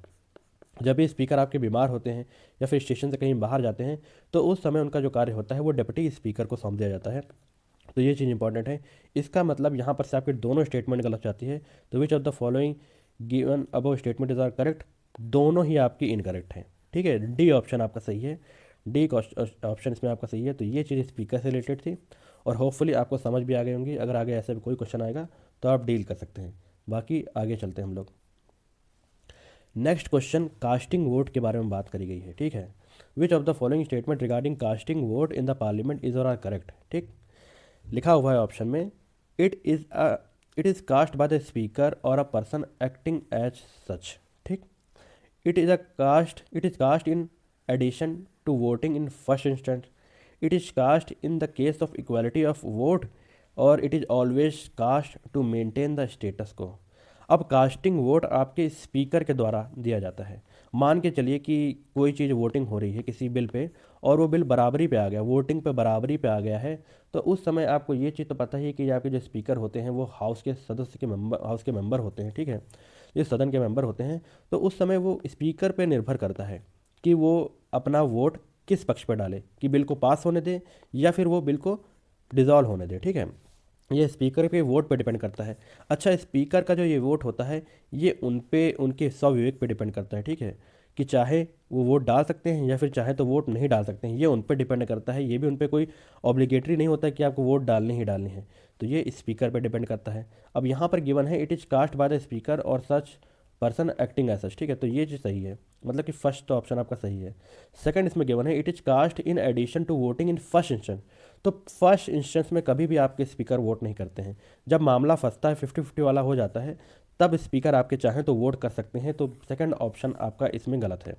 जब भी स्पीकर आपके बीमार होते हैं या फिर स्टेशन से कहीं बाहर जाते हैं तो उस समय उनका जो कार्य होता है वो डिप्टी स्पीकर को सौंप दिया जाता है। तो ये चीज़ इंपॉर्टेंट है। इसका मतलब यहाँ पर से आपके दोनों स्टेटमेंट गलत जाती है। तो which of the following given above statement is are correct, दोनों ही आपकी इनकरेक्ट हैं, ठीक है। डी ऑप्शन आपका सही है, डी ऑप्शन इसमें आपका सही है। तो ये चीज़ स्पीकर से रिलेटेड थी और होपफुली आपको समझ भी आ गई होंगी। अगर आगे ऐसे कोई क्वेश्चन आएगा तो आप डील कर सकते हैं। बाकी आगे चलते हैं हम लोग। नेक्स्ट क्वेश्चन कास्टिंग वोट के बारे में बात करी गई है, ठीक है। Which of the following statement regarding casting vote in the parliament is or are correct, ठीक। लिखा हुआ है ऑप्शन में, it is cast by the speaker or a person acting as such, ठीक। It is cast in addition to voting in first instance, it is cast in the case of equality of vote, or it is always cast to maintain the status quo. अब casting vote आपके speaker के द्वारा दिया जाता है। मान के चलिए कि कोई चीज़ वोटिंग हो रही है किसी बिल पे और वो बिल बराबरी पे आ गया, वोटिंग पे बराबरी पे आ गया है, तो उस समय आपको ये चीज़ तो पता ही है कि आपके जो स्पीकर होते हैं वो हाउस के सदस्य के मेंबर, हाउस के मेंबर होते हैं, ठीक है, ये सदन के मेंबर होते हैं। तो उस समय वो स्पीकर पे निर्भर करता है कि वो अपना वोट किस पक्ष पर डाले, कि बिल को पास होने दे या फिर वो बिल को डिज़ोल्व होने दे, ठीक है। ये स्पीकर पे वोट पे डिपेंड करता है। अच्छा, स्पीकर का जो ये वोट होता है ये उन पे उनके स्वविवेक पे डिपेंड करता है, ठीक है, कि चाहे वो वोट डाल सकते हैं या फिर चाहे तो वोट नहीं डाल सकते हैं, ये उन पे डिपेंड करता है। ये भी उन पे कोई ऑब्लिगेटरी नहीं होता है कि आपको वोट डालनी ही डालनी है, तो ये स्पीकर पे डिपेंड करता है। अब यहाँ पर गिवन है it is cast by the speaker or such person acting as such, ठीक है, तो ये चीज़ सही है, मतलब कि फर्स्ट ऑप्शन आपका सही है। सेकंड इसमें गिवन है it is cast in addition to voting in first instance, तो फर्स्ट इंस्टेंस में कभी भी आपके स्पीकर वोट नहीं करते हैं। जब मामला फंसता है 50-50 वाला हो जाता है तब स्पीकर आपके चाहें तो वोट कर सकते हैं। तो सेकंड ऑप्शन आपका इसमें गलत है,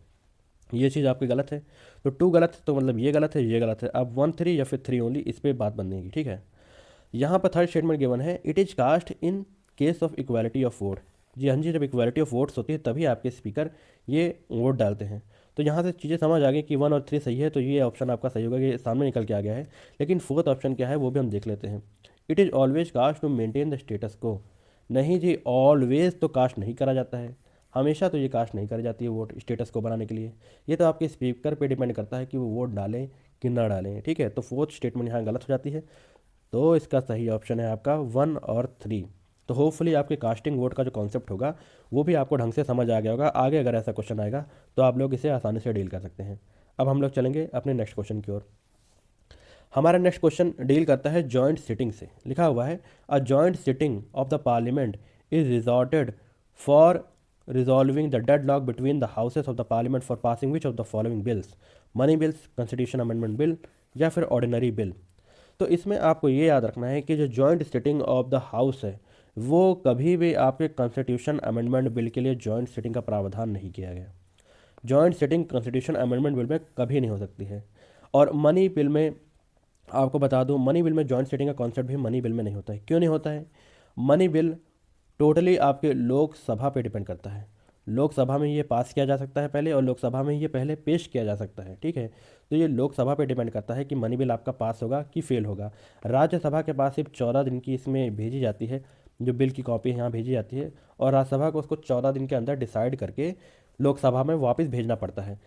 ये चीज़ आपकी गलत है। तो 2 गलत है, तो मतलब ये गलत है, ये गलत है। अब 1 3 या फिर 3 ओनली, इस पर बात बनेगी, ठीक है। यहाँ पर थर्ड स्टेटमेंट गिवन है it is cast in case of equality of vote, जी हाँ जी, जब इक्वालिटी ऑफ वोट्स होती है तभी आपके स्पीकर ये वोट डालते हैं। तो यहाँ से चीज़ें समझ आ गई कि 1 और 3 सही है, तो ये ऑप्शन आपका सही होगा, ये सामने निकल के आ गया है। लेकिन फोर्थ ऑप्शन क्या है वो भी हम देख लेते हैं। It is always cast to maintain the status quo, नहीं जी, ऑलवेज तो कास्ट नहीं करा जाता है, हमेशा तो ये कास्ट नहीं करी जाती है वोट स्टेटस को बनाने के लिए। ये तो आपके स्पीकर पे डिपेंड करता है कि वो वोट डालें कि ना डालें, ठीक है। तो फोर्थ स्टेटमेंट यहाँ गलत हो जाती है। तो इसका सही ऑप्शन है आपका 1 और 3। तो होपफुली आपके कास्टिंग वोट का जो कॉन्सेप्ट होगा वो भी आपको ढंग से समझ आ गया होगा। आगे अगर ऐसा क्वेश्चन आएगा तो आप लोग इसे आसानी से डील कर सकते हैं। अब हम लोग चलेंगे अपने नेक्स्ट क्वेश्चन की ओर। हमारा नेक्स्ट क्वेश्चन डील करता है जॉइंट सिटिंग से। लिखा हुआ है a joint sitting of the parliament is resorted for resolving the deadlock between the houses of the parliament for passing which of the following bills, money bills, constitution amendment bill या फिर ordinary bill. तो इसमें आपको ये याद रखना है कि जो joint sitting of the house है वो कभी भी आपके कॉन्स्टिट्यूशन अमेंडमेंट बिल के लिए जॉइंट सिटिंग का प्रावधान नहीं किया गया। Joint sitting constitution amendment bill में कभी नहीं हो सकती है। और मनी बिल में आपको बता दूं, मनी बिल में जॉइंट सिटिंग का कॉन्सेप्ट भी मनी बिल में नहीं होता है। क्यों नहीं होता है? मनी बिल टोटली आपके लोकसभा पे डिपेंड करता है। लोकसभा में ये पास किया जा सकता है पहले, और लोकसभा में ये पहले पेश किया जा सकता है, ठीक है। तो ये लोकसभा पे डिपेंड करता है कि मनी बिल आपका पास होगा कि फेल होगा। राज्यसभा के पास सिर्फ 14 दिन की इसमें भेजी जाती है, जो बिल की कॉपी यहाँ भेजी जाती है, और राज्यसभा को उसको 14 दिन के अंदर डिसाइड करके लोकसभा में वापस भेजना पड़ता है।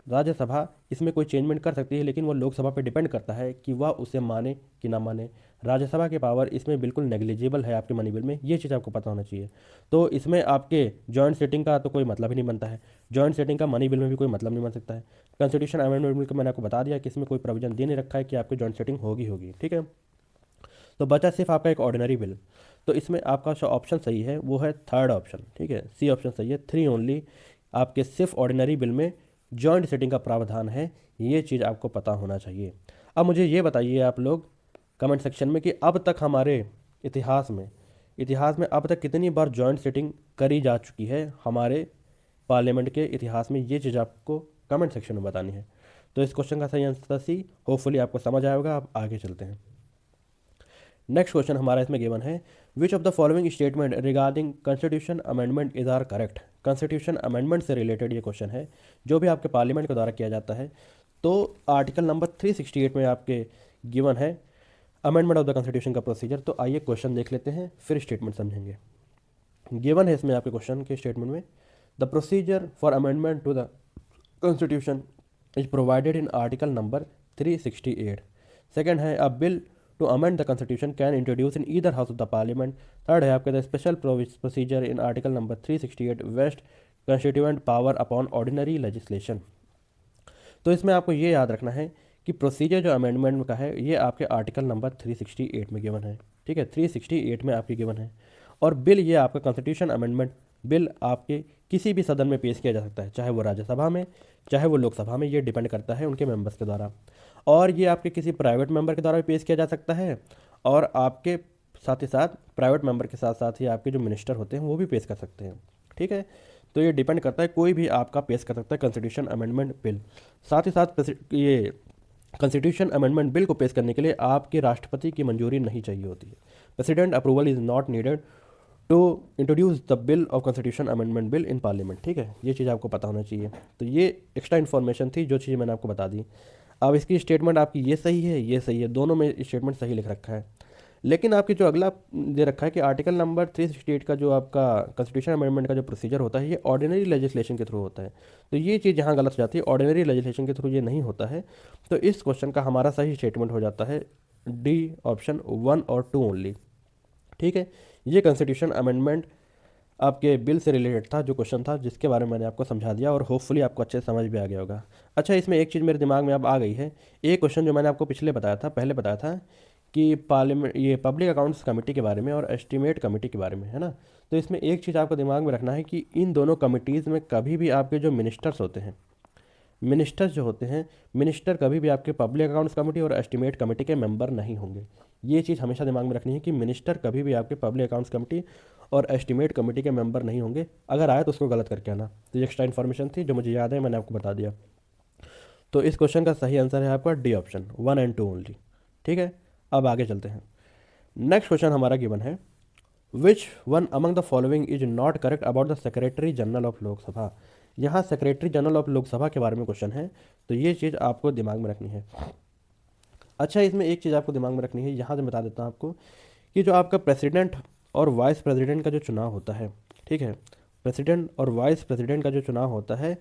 राज्यसभा इसमें कोई चेंजमेंट कर सकती है, लेकिन वो लोकसभा पे डिपेंड करता है कि वह उसे माने कि ना माने। राज्यसभा के पावर इसमें बिल्कुल नेग्लिजिबल है आपके मनी बिल में, ये चीज़ आपको पता होना चाहिए। तो इसमें आपके जॉइंट सेटिंग का तो कोई मतलब ही नहीं बनता है, जॉइंट सेटिंग का मनी बिल में भी कोई मतलब नहीं बन सकता है। कॉन्स्टिट्यूशन अमेंडमेंट बिल को मैंने आपको बता दिया कि इसमें कोई प्रोविजन दे नहीं रखा है कि आपकी जॉइंट सेटिंग होगी, ठीक है। तो बचा सिर्फ आपका एक ऑर्डिनरी बिल। तो इसमें आपका जो ऑप्शन सही है वो है थर्ड ऑप्शन, ठीक है, सी ऑप्शन सही है। 3 ओनली आपके सिर्फ ऑर्डिनरी बिल में जॉइंट सेटिंग का प्रावधान है, ये चीज़ आपको पता होना चाहिए। अब मुझे ये बताइए आप लोग कमेंट सेक्शन में कि अब तक हमारे इतिहास में अब तक कितनी बार जॉइंट सेटिंग करी जा चुकी है हमारे पार्लियामेंट के इतिहास में, ये चीज़ आपको कमेंट सेक्शन में बतानी है। तो इस क्वेश्चन का सही आंसर सी, होपफुली आपको समझ आएगा। आप आगे चलते हैं। नेक्स्ट क्वेश्चन हमारा इसमें गिवन है, which of the following statement regarding constitution amendment is are correct. Constitution amendment से रिलेटेड ये क्वेश्चन है जो भी आपके पार्लियामेंट के द्वारा किया जाता है। तो आर्टिकल नंबर 368 में आपके गिवन है अमेंडमेंट ऑफ द कॉन्स्टिट्यूशन का प्रोसीजर। तो आइए क्वेश्चन देख लेते हैं, फिर स्टेटमेंट समझेंगे। गिवन है इसमें आपके क्वेश्चन के स्टेटमेंट में, the procedure for amendment to the constitution is provided in article number 368। Second है, a bill to amend the constitution can introduce in either house of the parliament। Third है आपके the special procedure in article number 368 vest constituent power upon ordinary legislation. तो इसमें आपको ये याद रखना है कि प्रोसीजर जो अमेंडमेंट का है ये आपके आर्टिकल नंबर 368 में गिवन है, ठीक है, 368 में आपके गिवन है। और बिल ये आपका कॉन्स्टिट्यूशन अमेंडमेंट बिल आपके किसी भी सदन में पेश किया जा सकता है, चाहे वो राज्यसभा में चाहे वो लोकसभा में, ये डिपेंड करता है उनके मेंबर्स के द्वारा। और ये आपके किसी प्राइवेट मेंबर के द्वारा भी पेश किया जा सकता है, और आपके साथ ही साथ प्राइवेट मेंबर के साथ साथ ही आपके जो मिनिस्टर होते हैं वो भी पेश कर सकते हैं, ठीक है। तो ये डिपेंड करता है, कोई भी आपका पेश कर सकता है कॉन्स्टिट्यूशन अमेंडमेंट बिल। साथ ही साथ ये कॉन्स्टिट्यूशन अमेंडमेंट बिल को पेश करने के लिए आपके राष्ट्रपति की मंजूरी नहीं चाहिए होती है। President approval is not needed to introduce the bill of constitution amendment bill in parliament, ठीक है, ये चीज़ आपको पता होना चाहिए। तो ये एक्स्ट्रा इन्फॉर्मेशन थी जो चीज़ मैंने आपको बता दी। अब इसकी स्टेटमेंट आपकी ये सही है, ये सही है, दोनों में स्टेटमेंट सही लिख रखा है। लेकिन आपकी जो अगला दे रखा है कि आर्टिकल नंबर 368 का जो आपका कॉन्स्टिट्यूशन अमेंडमेंट का जो प्रोसीजर होता है ये ऑर्डिनरी लेजिस्लेशन के थ्रू होता है। तो ये चीज़ यहाँ गलत हो जाती है, ऑर्डिनरी लेजिस्लेशन के थ्रू ये नहीं होता है। तो इस क्वेश्चन का हमारा सही स्टेटमेंट हो जाता है डी ऑप्शन 1 और 2 ओनली, ठीक है। ये कॉन्स्टिट्यूशन अमेंडमेंट आपके बिल से रिलेटेड था, जो क्वेश्चन था जिसके बारे में मैंने आपको समझा दिया, और होपफुली आपको अच्छे से समझ भी आ गया होगा। अच्छा, इसमें एक चीज़ मेरे दिमाग में अब आ गई है, एक क्वेश्चन जो मैंने आपको पहले बताया था कि पार्लियामेंट ये पब्लिक अकाउंट्स कमेटी के बारे में और एस्टीमेट कमेटी के बारे में, है ना। तो इसमें एक चीज़ आपको दिमाग में रखना है कि इन दोनों कमिटीज़ में कभी भी आपके जो मिनिस्टर्स होते हैं, मिनिस्टर्स जो होते हैं, मिनिस्टर कभी भी आपके पब्लिक अकाउंट्स कमेटी और एस्टीमेट कमेटी के मेंबर नहीं होंगे। ये चीज़ हमेशा दिमाग में रखनी है कि मिनिस्टर कभी भी आपके पब्लिक अकाउंट्स कमेटी और एस्टीमेट कमेटी के मेंबर नहीं होंगे। अगर आए तो उसको गलत करके आना। तो ये एक्स्ट्रा इन्फॉर्मेशन थी जो मुझे याद है, मैंने आपको बता दिया। तो इस क्वेश्चन का सही आंसर है आपका डी ऑप्शन 1 एंड 2 ओनली, ठीक है। अब आगे चलते हैं। नेक्स्ट क्वेश्चन हमारा गिवन है, which one among the following is not correct about the secretary general of Lok Sabha. यहाँ सेक्रेटरी जनरल ऑफ लोकसभा के बारे में क्वेश्चन है, तो ये चीज़ आपको दिमाग में रखनी है। अच्छा, इसमें एक चीज़ आपको दिमाग में रखनी है, यहाँ से बता देता हूँ आपको कि जो आपका प्रेसिडेंट और वाइस प्रेसिडेंट का जो चुनाव होता है, ठीक है, प्रेसिडेंट और वाइस प्रेसिडेंट का जो चुनाव होता है,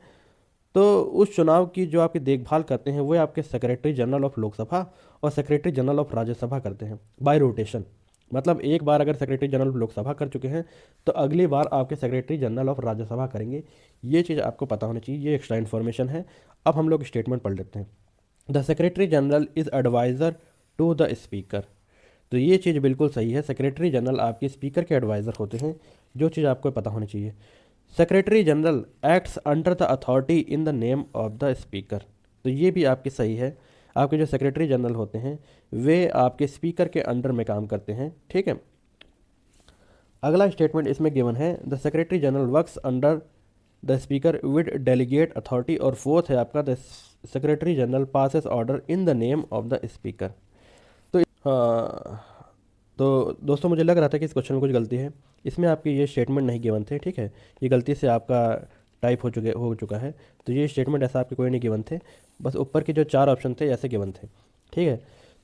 तो उस चुनाव की जो आपकी देखभाल करते हैं वो आपके सेक्रेटरी जनरल ऑफ लोकसभा और सेक्रेटरी जनरल ऑफ राज्यसभा करते हैं बाय रोटेशन। मतलब एक बार अगर सेक्रेटरी जनरल ऑफ लोकसभा कर चुके हैं तो अगली बार आपके सेक्रेटरी जनरल ऑफ राज्यसभा करेंगे। ये चीज़ आपको पता होनी चाहिए, ये एक्स्ट्रा इन्फॉर्मेशन है। अब हम लोग स्टेटमेंट पढ़ लेते हैं। The secretary general is adviser to the speaker. तो ये चीज़ बिल्कुल सही है, सेक्रेटरी जनरल आपके स्पीकर के एडवाइज़र होते हैं, जो चीज़ आपको पता होनी चाहिए। Secretary general acts under the authority in the name of the speaker. तो ये भी आपकी सही है, आपके जो सेक्रेटरी जनरल होते हैं वे आपके स्पीकर के अंडर में काम करते हैं, ठीक है। अगला स्टेटमेंट इसमें गिवन है, the secretary general works under the speaker with delegate authority. और फोर्थ है आपका, the secretary general passes order in the name of the speaker. तो हाँ, तो दोस्तों मुझे लग रहा था कि इस क्वेश्चन में कुछ गलती है, इसमें आपके ये स्टेटमेंट नहीं गिवन थे, ठीक है, ये गलती से आपका टाइप हो चुका है। तो ये स्टेटमेंट ऐसा आपके कोई नहीं गिवन थे, बस ऊपर के जो 4 ऑप्शन थे ऐसे गिवन थे, ठीक है।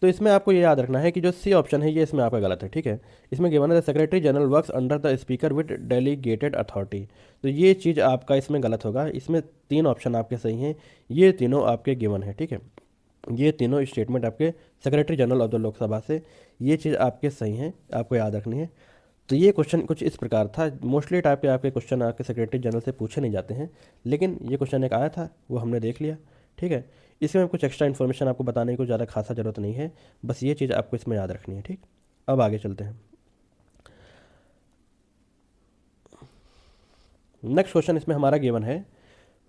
तो इसमें आपको ये याद रखना है कि जो सी ऑप्शन है ये इसमें आपका गलत है, ठीक है। इसमें गिवन है the secretary general works under the speaker with delegated authority. तो ये चीज़ आपका इसमें गलत होगा। इसमें 3 ऑप्शन आपके सही हैं, ये तीनों आपके गिवन है, ठीक है। ये तीनों स्टेटमेंट आपके secretary general of the Lok Sabha से, ये चीज़ आपके सही हैं, आपको याद रखनी है। तो ये क्वेश्चन कुछ इस प्रकार था। मोस्टली टाइप के आपके क्वेश्चन आपके सेक्रेटरी जनरल से पूछे नहीं जाते हैं, लेकिन ये क्वेश्चन एक आया था, वो हमने देख लिया, ठीक है। इसमें कुछ एक्स्ट्रा इन्फॉर्मेशन आपको बताने की ज़्यादा खासा ज़रूरत नहीं है, बस ये चीज़ आपको इसमें याद रखनी है, ठीक। अब आगे चलते हैं। नेक्स्ट क्वेश्चन इसमें हमारा गिवन है,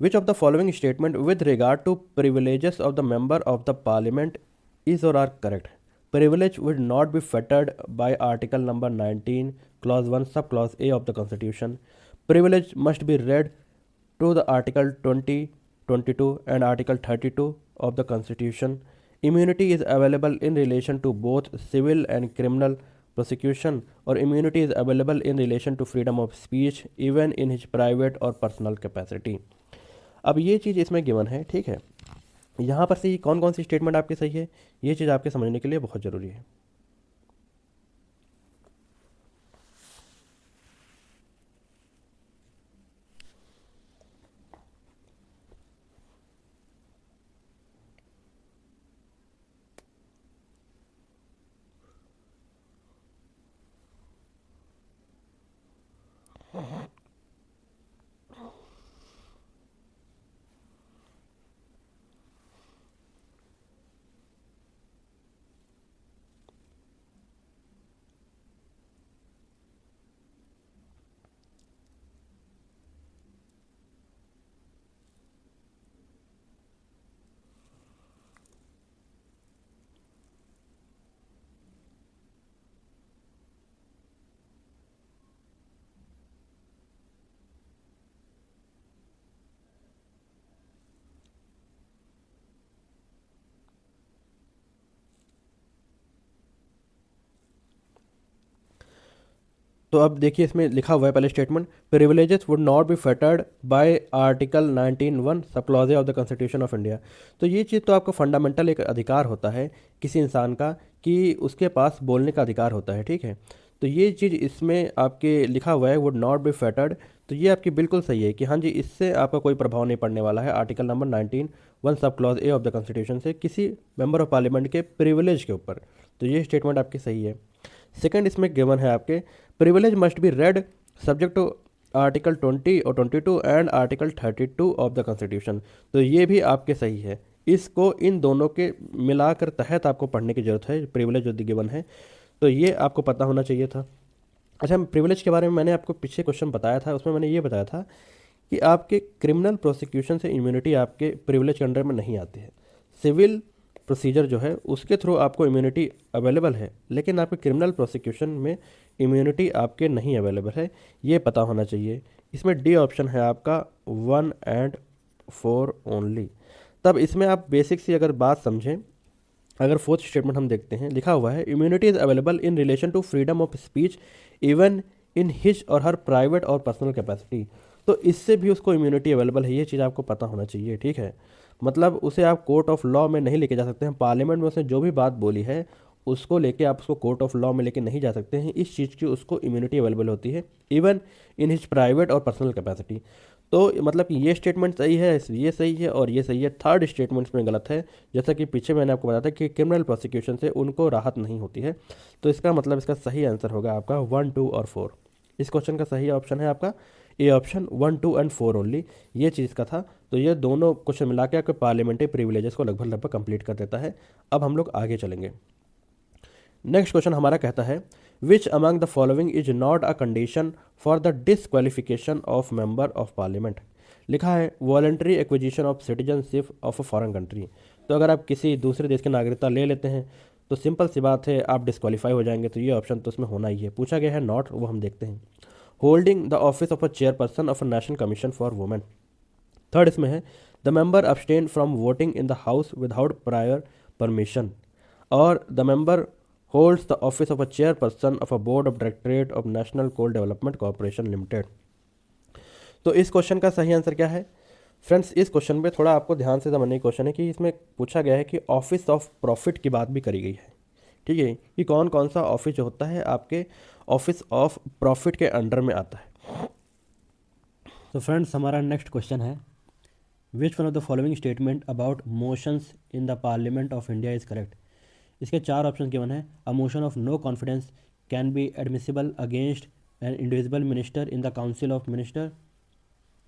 which of the following statement with regard to privileges of the member of the parliament is or are correct. Privilege would not be fettered by Article number 19, Clause 1, Subclause A of the Constitution. Privilege must be read to the Article 20, 22 and Article 32 of the Constitution. Immunity is available in relation to both civil and criminal prosecution, or immunity is available in relation to freedom of speech even in his private or personal capacity. अब ये चीज़ इसमें given है, ठीक है। यहाँ पर से ये कौन कौन सी स्टेटमेंट आपकी सही है, ये चीज़ आपके समझने के लिए बहुत ज़रूरी है। तो अब देखिए इसमें लिखा हुआ है पहले statement, privileges would not be fettered bye article 19(1) sub clause of the constitution of India. तो ये चीज़ तो आपको फंडामेंटल एक अधिकार होता है किसी इंसान का कि उसके पास बोलने का अधिकार होता है, ठीक है। तो ये चीज़ इसमें आपके लिखा हुआ है वुड नॉट बी फेटर्ड, तो ये आपकी बिल्कुल सही है कि हाँ जी, इससे आपका कोई प्रभाव नहीं पड़ने वाला है article number 19(1) sub clause A of the constitution से किसी मेंबर ऑफ पार्लियामेंट के प्रिविलेज के ऊपर। तो ये स्टेटमेंट आपकी सही है। सेकंड इसमें गिवन है आपके, privilege must be read subject to article 20 और 22 and article 32 of the constitution. तो ये भी आपके सही है। इसको इन दोनों के मिलाकर तहत आपको पढ़ने की जरूरत है, प्रिविलेज जो गिवन है, तो ये आपको पता होना चाहिए था। अच्छा, प्रिविलेज के बारे में मैंने आपको पीछे क्वेश्चन बताया था, उसमें मैंने ये बताया था कि आपके क्रिमिनल प्रोसिक्यूशन से इम्यूनिटी आपके प्रिविलेज के अंडर में नहीं आती है। सिविल प्रोसीजर जो है उसके थ्रू आपको इम्यूनिटी अवेलेबल है, लेकिन आपके क्रिमिनल प्रोसिक्यूशन में इम्यूनिटी आपके नहीं अवेलेबल है, ये पता होना चाहिए। इसमें डी ऑप्शन है आपका 1 and 4 ओनली। तब इसमें आप बेसिक सी अगर बात समझें, अगर फोर्थ स्टेटमेंट हम देखते हैं, लिखा हुआ है immunity is available in relation to freedom of speech even in his or her private or personal capacity. तो इससे भी उसको इम्यूनिटी अवेलेबल है, ये चीज़ आपको पता होना चाहिए, ठीक है। मतलब उसे आप कोर्ट ऑफ लॉ में नहीं लेके जा सकते हैं, पार्लियामेंट में उसने जो भी बात बोली है उसको लेके आप उसको कोर्ट ऑफ लॉ में लेके नहीं जा सकते हैं, इस चीज़ की उसको इम्यूनिटी अवेलेबल होती है even in his private or personal capacity. तो मतलब कि ये स्टेटमेंट सही है, ये सही है और ये सही है। थर्ड स्टेटमेंट में गलत है, जैसा कि पीछे मैंने आपको बताया था कि क्रिमिनल प्रोसिक्यूशन से उनको राहत नहीं होती है। तो इसका मतलब इसका सही आंसर होगा आपका 1, 2 और 4। इस क्वेश्चन का सही ऑप्शन है आपका ए ऑप्शन 1, 2 एंड 4 ओनली, ये चीज़ का था। तो ये दोनों क्वेश्चन मिला के आपके पार्लियामेंट्री प्रिविलेजेस को लगभग कंप्लीट कर देता है। अब हम लोग आगे चलेंगे। नेक्स्ट क्वेश्चन हमारा कहता है, which among the following is not a condition for the disqualification of member of parliament. लिखा है voluntary acquisition of citizenship of a foreign country. तो अगर आप किसी दूसरे देश की नागरिकता ले लेते हैं तो सिंपल सी बात है आप डिस्क्वालीफाई हो जाएंगे, तो ये ऑप्शन तो उसमें होना ही है। पूछा गया है नॉट, वो हम देखते हैं। Holding the office of a chairperson of a national commission for women. Third इसमें है the member abstain from voting in the house without prior permission, और the member holds the office of a chairperson of a board of directorate of national coal development corporation limited. तो इस question का सही answer क्या है? Friends इस question पे थोड़ा आपको ध्यान से समझने की क्वेश्चन है कि इसमें पूछा गया है कि ऑफिस ऑफ प्रॉफिट की बात भी करी गई है। ठीक है, कि कौन कौन सा ऑफिस जो होता है आपके ऑफिस ऑफ प्रॉफिट के अंडर में आता है। तो फ्रेंड्स हमारा नेक्स्ट क्वेश्चन है, which one of the following statement about motions in the parliament of India is correct. इसके चार ऑप्शन गिवन है। A motion of no confidence can be admissible against an individual minister in the council of minister.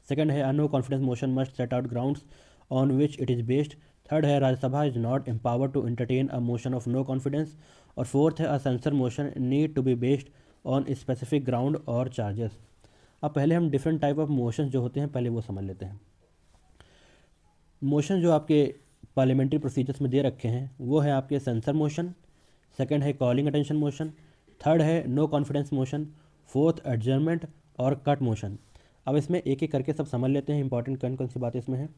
Second है, a no confidence motion must set out grounds on which it is based. Third है, Rajya Sabha is not empowered to entertain a motion of no confidence. और fourth है, a censure motion need to be based on specific ground और charges. अब पहले हम different type of motion जो होते हैं पहले वो समझ लेते हैं। मोशन जो आपके पार्लियामेंट्री प्रोसीजर्स में दे रखे हैं वो है आपके सेंसर मोशन, सेकंड है कॉलिंग अटेंशन मोशन, थर्ड है no confidence motion, fourth adjournment और कट मोशन। अब इसमें एक एक करके सब समझ लेते हैं, इंपॉर्टेंट कौन कौन सी बातें इसमें हैं।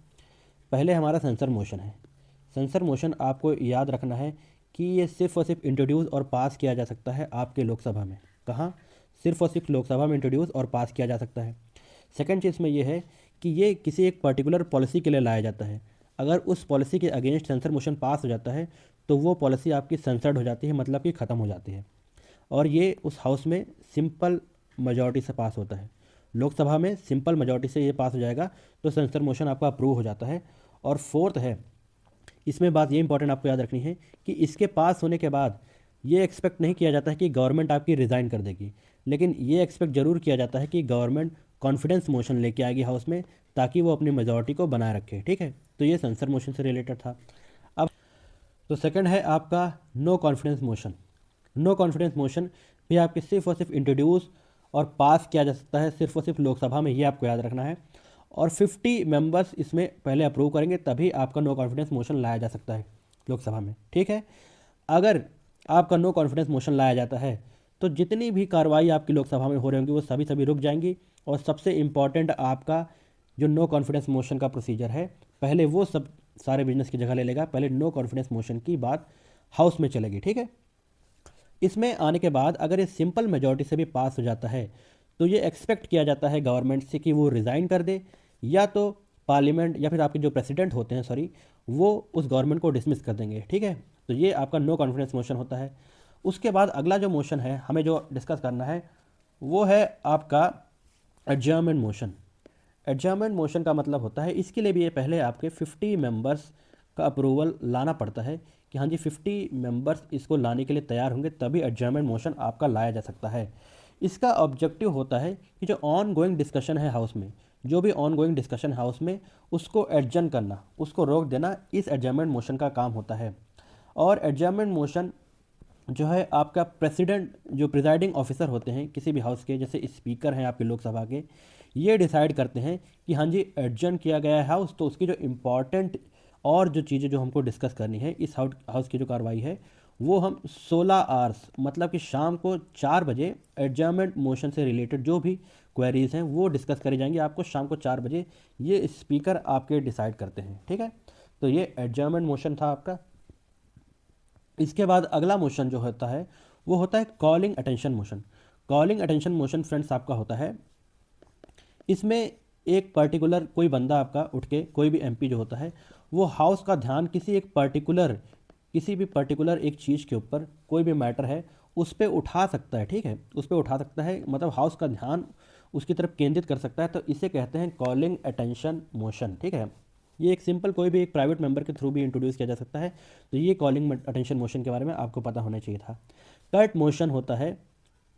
पहले हमारा सेंसर मोशन है। सेंसर मोशन आपको याद रखना है कि ये सिर्फ और सिर्फ इंट्रोड्यूस और पास किया जा सकता है आपके लोकसभा में। कहाँ? सिर्फ और सिर्फ लोकसभा में इंट्रोड्यूस और पास किया जा सकता है। सेकंड चीज़ में ये है कि ये किसी एक पर्टिकुलर पॉलिसी के लिए लाया जाता है। अगर उस पॉलिसी के अगेंस्ट सेंसर मोशन पास हो जाता है तो वो पॉलिसी आपकी सेंसर्ड हो जाती है, मतलब कि ख़त्म हो जाती है। और ये उस हाउस में सिंपल मेजॉरिटी से पास होता है। लोकसभा में सिंपल मेजॉरिटी से ये पास हो जाएगा तो सेंसर मोशन आपका अप्रूव हो जाता है। और फोर्थ है, इसमें बात ये इंपॉर्टेंट आपको याद रखनी है कि इसके पास होने के बाद ये एक्सपेक्ट नहीं किया जाता है कि गवर्नमेंट आपकी रिज़ाइन कर देगी, लेकिन ये एक्सपेक्ट जरूर किया जाता है कि गवर्नमेंट कॉन्फिडेंस मोशन लेके आएगी हाउस में ताकि वो अपनी मेजॉरिटी को बनाए रखे। ठीक है, तो ये सेंसर मोशन से रिलेटेड था। अब तो सेकंड है आपका no confidence motion. No confidence motion भी आपके सिर्फ और सिर्फ इंट्रोड्यूस और पास किया जा सकता है सिर्फ और सिर्फ लोकसभा में, ये आपको याद रखना है। और 50 मेंबर्स इसमें पहले अप्रूव करेंगे तभी आपका नो कॉन्फिडेंस मोशन लाया जा सकता है लोकसभा में। ठीक है, अगर आपका नो कॉन्फिडेंस मोशन लाया जाता है तो जितनी भी कार्रवाई आपकी लोकसभा में हो रही होंगी वो सभी सभी रुक जाएंगी। और सबसे इम्पॉर्टेंट आपका जो नो कॉन्फिडेंस मोशन का प्रोसीजर है, पहले वो सब सारे बिजनेस की जगह ले लेगा। पहले नो कॉन्फिडेंस मोशन की बात हाउस में चलेगी। ठीक है, इसमें आने के बाद अगर ये सिंपल मेजॉरिटी से भी पास हो जाता है तो ये एक्सपेक्ट किया जाता है गवर्नमेंट से कि वो रिज़ाइन कर दे, या तो पार्लियामेंट या फिर आपके जो प्रेसिडेंट होते हैं सॉरी वो उस गवर्नमेंट को डिसमिस कर देंगे। ठीक है, तो ये आपका नो कॉन्फिडेंस मोशन होता है। उसके बाद अगला जो मोशन है हमें जो डिस्कस करना है वो है आपका एडजर्नमेंट मोशन। एडजर्नमेंट मोशन का मतलब होता है, इसके लिए भी ये पहले आपके 50 मेंबर्स का अप्रूवल लाना पड़ता है कि हाँ जी 50 मेंबर्स इसको लाने के लिए तैयार होंगे तभी एडजर्नमेंट मोशन आपका लाया जा सकता है। इसका ऑब्जेक्टिव होता है कि जो ऑन गोइंग डिस्कशन है हाउस में, जो भी ऑन गोइंग डिस्कशन हाउस में उसको एडजर्न करना, उसको रोक देना, इस एडजर्नमेंट मोशन का काम होता है। और एडजर्नमेंट मोशन जो है आपका प्रेसिडेंट, जो प्रिजाइडिंग ऑफिसर होते हैं किसी भी हाउस के, जैसे स्पीकर हैं आपके लोकसभा के, ये डिसाइड करते हैं कि हाँ जी एडजर्न किया गया है हाउस, तो उसकी जो इम्पॉर्टेंट और जो चीज़ें जो हमको डिस्कस करनी है इस हाउस की जो कार्रवाई है वो हम 16 आवर्स मतलब कि शाम को 4 बजे एडजर्नमेंट मोशन से रिलेटेड जो भी क्वेरीज हैं वो डिस्कस करी जाएंगी। आपको शाम को 4 बजे ये स्पीकर आपके डिसाइड करते हैं। ठीक है, तो ये एडजर्नमेंट मोशन था आपका। इसके बाद अगला मोशन जो होता है वो होता है calling attention motion. Calling attention motion friends आपका होता है, इसमें एक पर्टिकुलर कोई बंदा आपका उठ के, कोई भी एमपी जो होता है वो हाउस का ध्यान किसी भी पर्टिकुलर एक चीज़ के ऊपर, कोई भी मैटर है उस पर उठा सकता है। ठीक है, उस पर उठा सकता है मतलब हाउस का ध्यान उसकी तरफ केंद्रित कर सकता है, तो इसे कहते हैं कॉलिंग अटेंशन मोशन। ठीक है, ये एक सिंपल कोई भी एक प्राइवेट मेंबर के थ्रू भी इंट्रोड्यूस किया जा सकता है। तो ये कॉलिंग अटेंशन मोशन के बारे में आपको पता होना चाहिए था। कट मोशन होता है,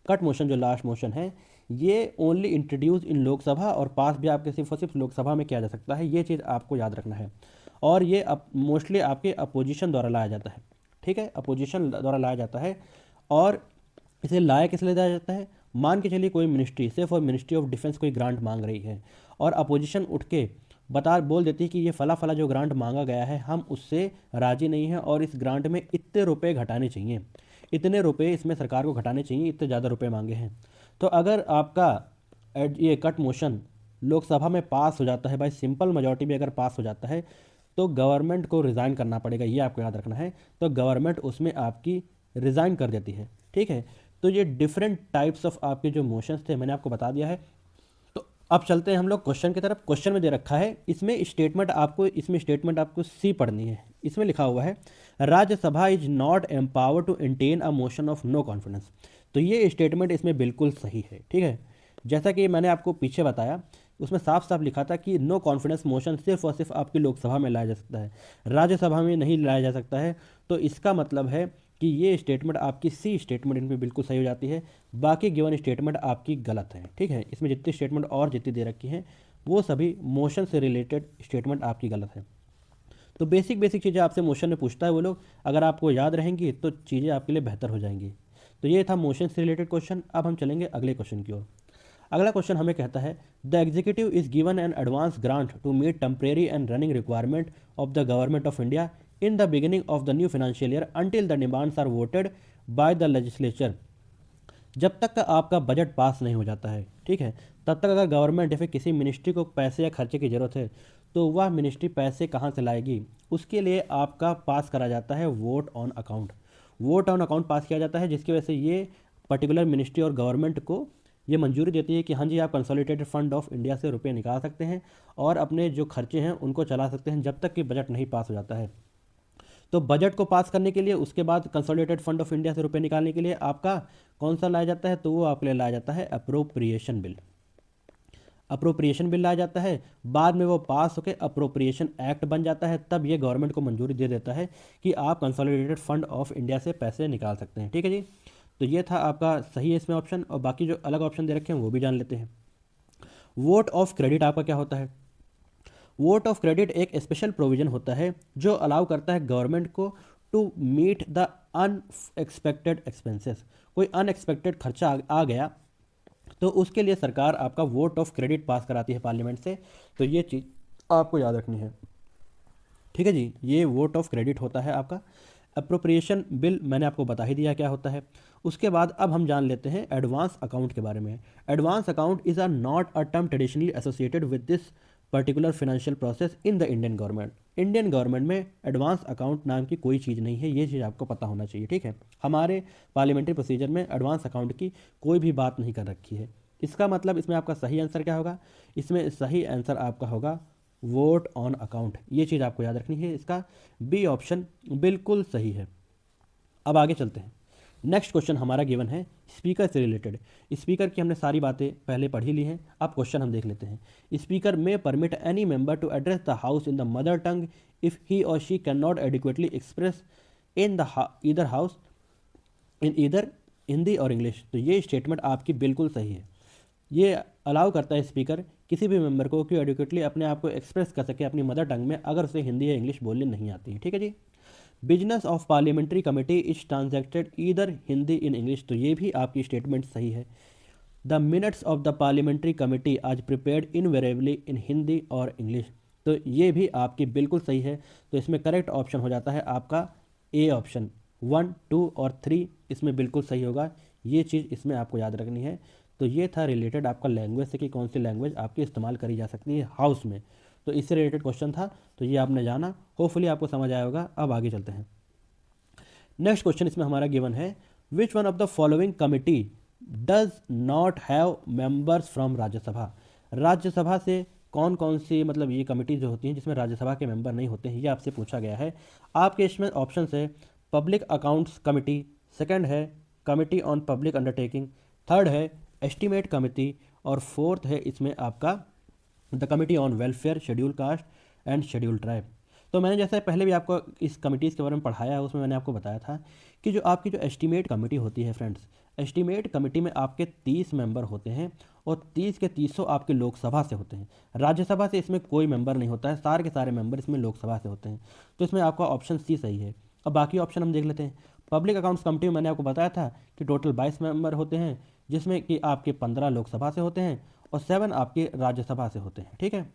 कट मोशन जो लास्ट मोशन है ये ओनली इंट्रोड्यूस इन लोकसभा और पास भी आपके सिर्फ और सिर्फ लोकसभा में किया जा सकता है, ये चीज़ आपको याद रखना है। और ये मोस्टली आपके अपोजिशन द्वारा लाया जाता है। ठीक है, अपोजिशन द्वारा लाया जाता है। और इसे लाया किस लिए लाया जाता है, मान के चलिए कोई मिनिस्ट्री, सिर्फ और मिनिस्ट्री ऑफ डिफेंस कोई ग्रांट मांग रही है और अपोजिशन उठ के बोल देती है कि ये फला फला जो ग्रांट मांगा गया है हम उससे राजी नहीं हैं और इस ग्रांट में इतने रुपए घटाने चाहिए, इतने रुपए इसमें सरकार को घटाने चाहिए, इतने ज़्यादा रुपए मांगे हैं। तो अगर आपका ये कट मोशन लोकसभा में पास हो जाता है, भाई सिंपल मेजॉरिटी भी अगर पास हो जाता है तो गवर्नमेंट को रिज़ाइन करना पड़ेगा, ये आपको याद रखना है। तो गवर्नमेंट उसमें आपकी रिज़ाइन कर देती है। ठीक है, तो ये डिफरेंट टाइप्स ऑफ आपके जो मोशंस थे मैंने आपको बता दिया है। तो अब चलते हैं हम लोग क्वेश्चन की तरफ। क्वेश्चन में दे रखा है, इसमें स्टेटमेंट आपको सी पढ़नी है। इसमें लिखा हुआ है Rajya Sabha is not empower to entertain a motion of no confidence. तो ये स्टेटमेंट इसमें बिल्कुल सही है, ठीक है। जैसा कि मैंने आपको पीछे बताया, उसमें साफ साफ लिखा था कि नो कॉन्फिडेंस मोशन सिर्फ और सिर्फ आपकी लोकसभा में लाया जा सकता है, राज्यसभा में नहीं लाया जा सकता है। तो इसका मतलब है कि ये स्टेटमेंट आपकी सी स्टेटमेंट इनमें बिल्कुल सही हो जाती है, बाकी गिवन स्टेटमेंट आपकी गलत है, ठीक है। इसमें जितनी स्टेटमेंट और जितनी दे रखी हैं वो सभी मोशन से रिलेटेड स्टेटमेंट आपकी गलत है। तो बेसिक बेसिक चीज़ें आपसे मोशन में पूछता है वो लोग, अगर आपको याद रहेंगी तो चीज़ें आपके लिए बेहतर हो जाएंगी। तो ये था मोशन से रिलेटेड क्वेश्चन। अब हम चलेंगे अगले क्वेश्चन की ओर। अगला क्वेश्चन हमें कहता है the executive is given an advance grant to meet temporary and running requirement of the government of India in the beginning of the new financial year until the demands are voted by the legislature. जब तक का आपका budget pass नहीं हो जाता है, ठीक है, तब तक अगर गवर्नमेंट या फिर किसी मिनिस्ट्री को पैसे या खर्चे की ज़रूरत है तो वह मिनिस्ट्री पैसे कहाँ से लाएगी, उसके लिए आपका पास करा जाता है vote on account. Vote on account पास किया जाता है, जिसकी वजह से ये पर्टिकुलर मिनिस्ट्री और गवर्नमेंट को ये मंजूरी देती है कि हाँ जी आप कंसोलिडेटेड फंड ऑफ इंडिया से रुपये निकाल सकते हैं और अपने जो खर्चे हैं उनको चला सकते हैं जब तक कि बजट नहीं पास हो जाता है। तो बजट को पास करने के लिए, उसके बाद कंसोलिडेटेड फंड ऑफ इंडिया से रुपये निकालने के लिए आपका कौन सा लाया जाता है, तो वो आपके लिए लाया जाता है अप्रोप्रिएशन बिल। अप्रोप्रिएशन बिल लाया जाता है, बाद में वो पास होकर अप्रोप्रिएशन एक्ट बन जाता है, तब ये गवर्नमेंट को मंजूरी दे देता है कि आप कंसोलिडेटेड फंड ऑफ इंडिया से पैसे निकाल सकते हैं, ठीक है जी। तो ये था आपका सही है इसमें ऑप्शन, और बाकी जो अलग ऑप्शन दे रखे हैं वो भी जान लेते हैं। वोट ऑफ क्रेडिट आपका क्या होता है? वोट ऑफ क्रेडिट एक स्पेशल प्रोविजन होता है जो अलाउ करता है गवर्नमेंट को to meet the unexpected expenses. कोई अनएक्सपेक्टेड खर्चा आ गया तो उसके लिए सरकार आपका वोट ऑफ क्रेडिट पास कराती है पार्लियामेंट से। तो ये चीज़ आपको याद रखनी है, ठीक है जी। ये वोट ऑफ क्रेडिट होता है आपका। अप्रोप्रिएशन बिल मैंने आपको बता ही दिया क्या होता है। उसके बाद अब हम जान लेते हैं एडवांस अकाउंट के बारे में। Advance account is not a term traditionally associated with this particular financial process in the Indian government. Indian government में एडवांस अकाउंट नाम की कोई चीज़ नहीं है, ये चीज़ आपको पता होना चाहिए, ठीक है। हमारे पार्लियामेंट्री प्रोसीजर में एडवांस अकाउंट की कोई भी बात नहीं कर रखी है। इसका मतलब इसमें आपका सही आंसर क्या होगा? इसमें सही आंसर आपका होगा वोट ऑन अकाउंट। ये चीज़ आपको याद रखनी है, इसका बी ऑप्शन बिल्कुल सही है। अब आगे चलते हैं। नेक्स्ट क्वेश्चन हमारा गिवन है स्पीकर से रिलेटेड। स्पीकर की हमने सारी बातें पहले पढ़ी ली हैं, अब क्वेश्चन हम देख लेते हैं। Speaker may permit any member to address the house in the mother tongue if he or she can not adequately express in the either house in either Hindi or English. तो ये स्टेटमेंट आपकी बिल्कुल सही है। ये अलाउ करता है speaker किसी भी मेंबर को कि एडिक्वेटली अपने आप को एक्सप्रेस कर सके अपनी मदर टंग में, अगर उसे हिंदी या इंग्लिश बोलने नहीं आती है, ठीक है जी। Business of parliamentary committee is transacted either Hindi in English. तो ये भी आपकी स्टेटमेंट सही है। The minutes of the parliamentary committee are prepared invariably in Hindi or English. तो ये भी आपकी बिल्कुल सही है। तो इसमें करेक्ट ऑप्शन हो जाता है आपका ए ऑप्शन। 1, 2 और 3 इसमें बिल्कुल सही होगा। ये चीज़ इसमें आपको याद रखनी है। तो ये था रिलेटेड आपका लैंग्वेज से कि कौन सी लैंग्वेज आपकी इस्तेमाल करी जा सकती है हाउस में। तो इससे रिलेटेड क्वेश्चन था, तो ये आपने जाना, होपफुली आपको समझ आया होगा। अब आगे चलते हैं। नेक्स्ट क्वेश्चन इसमें हमारा गिवन है which one of the following committee does not have members from Rajya Sabha. Rajya Sabha से कौन कौन सी मतलब ये कमिटी जो होती हैं जिसमें राज्यसभा के मेंबर नहीं होते हैं, ये आपसे पूछा गया है। आपके इसमें ऑप्शन है पब्लिक अकाउंट्स कमिटी, सेकंड है committee on public undertaking, third है एस्टीमेट कमिटी, और फोर्थ है इसमें आपका the committee on welfare schedule caste and schedule tribe. तो मैंने जैसे पहले भी आपको इस कमिटीज़ के बारे में पढ़ाया है, उसमें मैंने आपको बताया था कि जो आपकी जो एस्टीमेट कमेटी होती है फ्रेंड्स, एस्टीमेट कमेटी में आपके 30 मेंबर होते हैं और 30 के 30 आपके लोकसभा से होते हैं। राज्यसभा से इसमें कोई मेंबर नहीं होता है, सारे के सारे मेंबर इसमें लोकसभा से होते हैं। तो इसमें आपका ऑप्शन सी सही है। अब बाकी ऑप्शन हम देख लेते हैं। पब्लिक अकाउंट्स कमेटी में मैंने आपको बताया था कि टोटल 22 मेंबर होते हैं, जिसमें कि आपके 15 लोकसभा से होते हैं और 7 आपके राज्यसभा से होते हैं, ठीक है।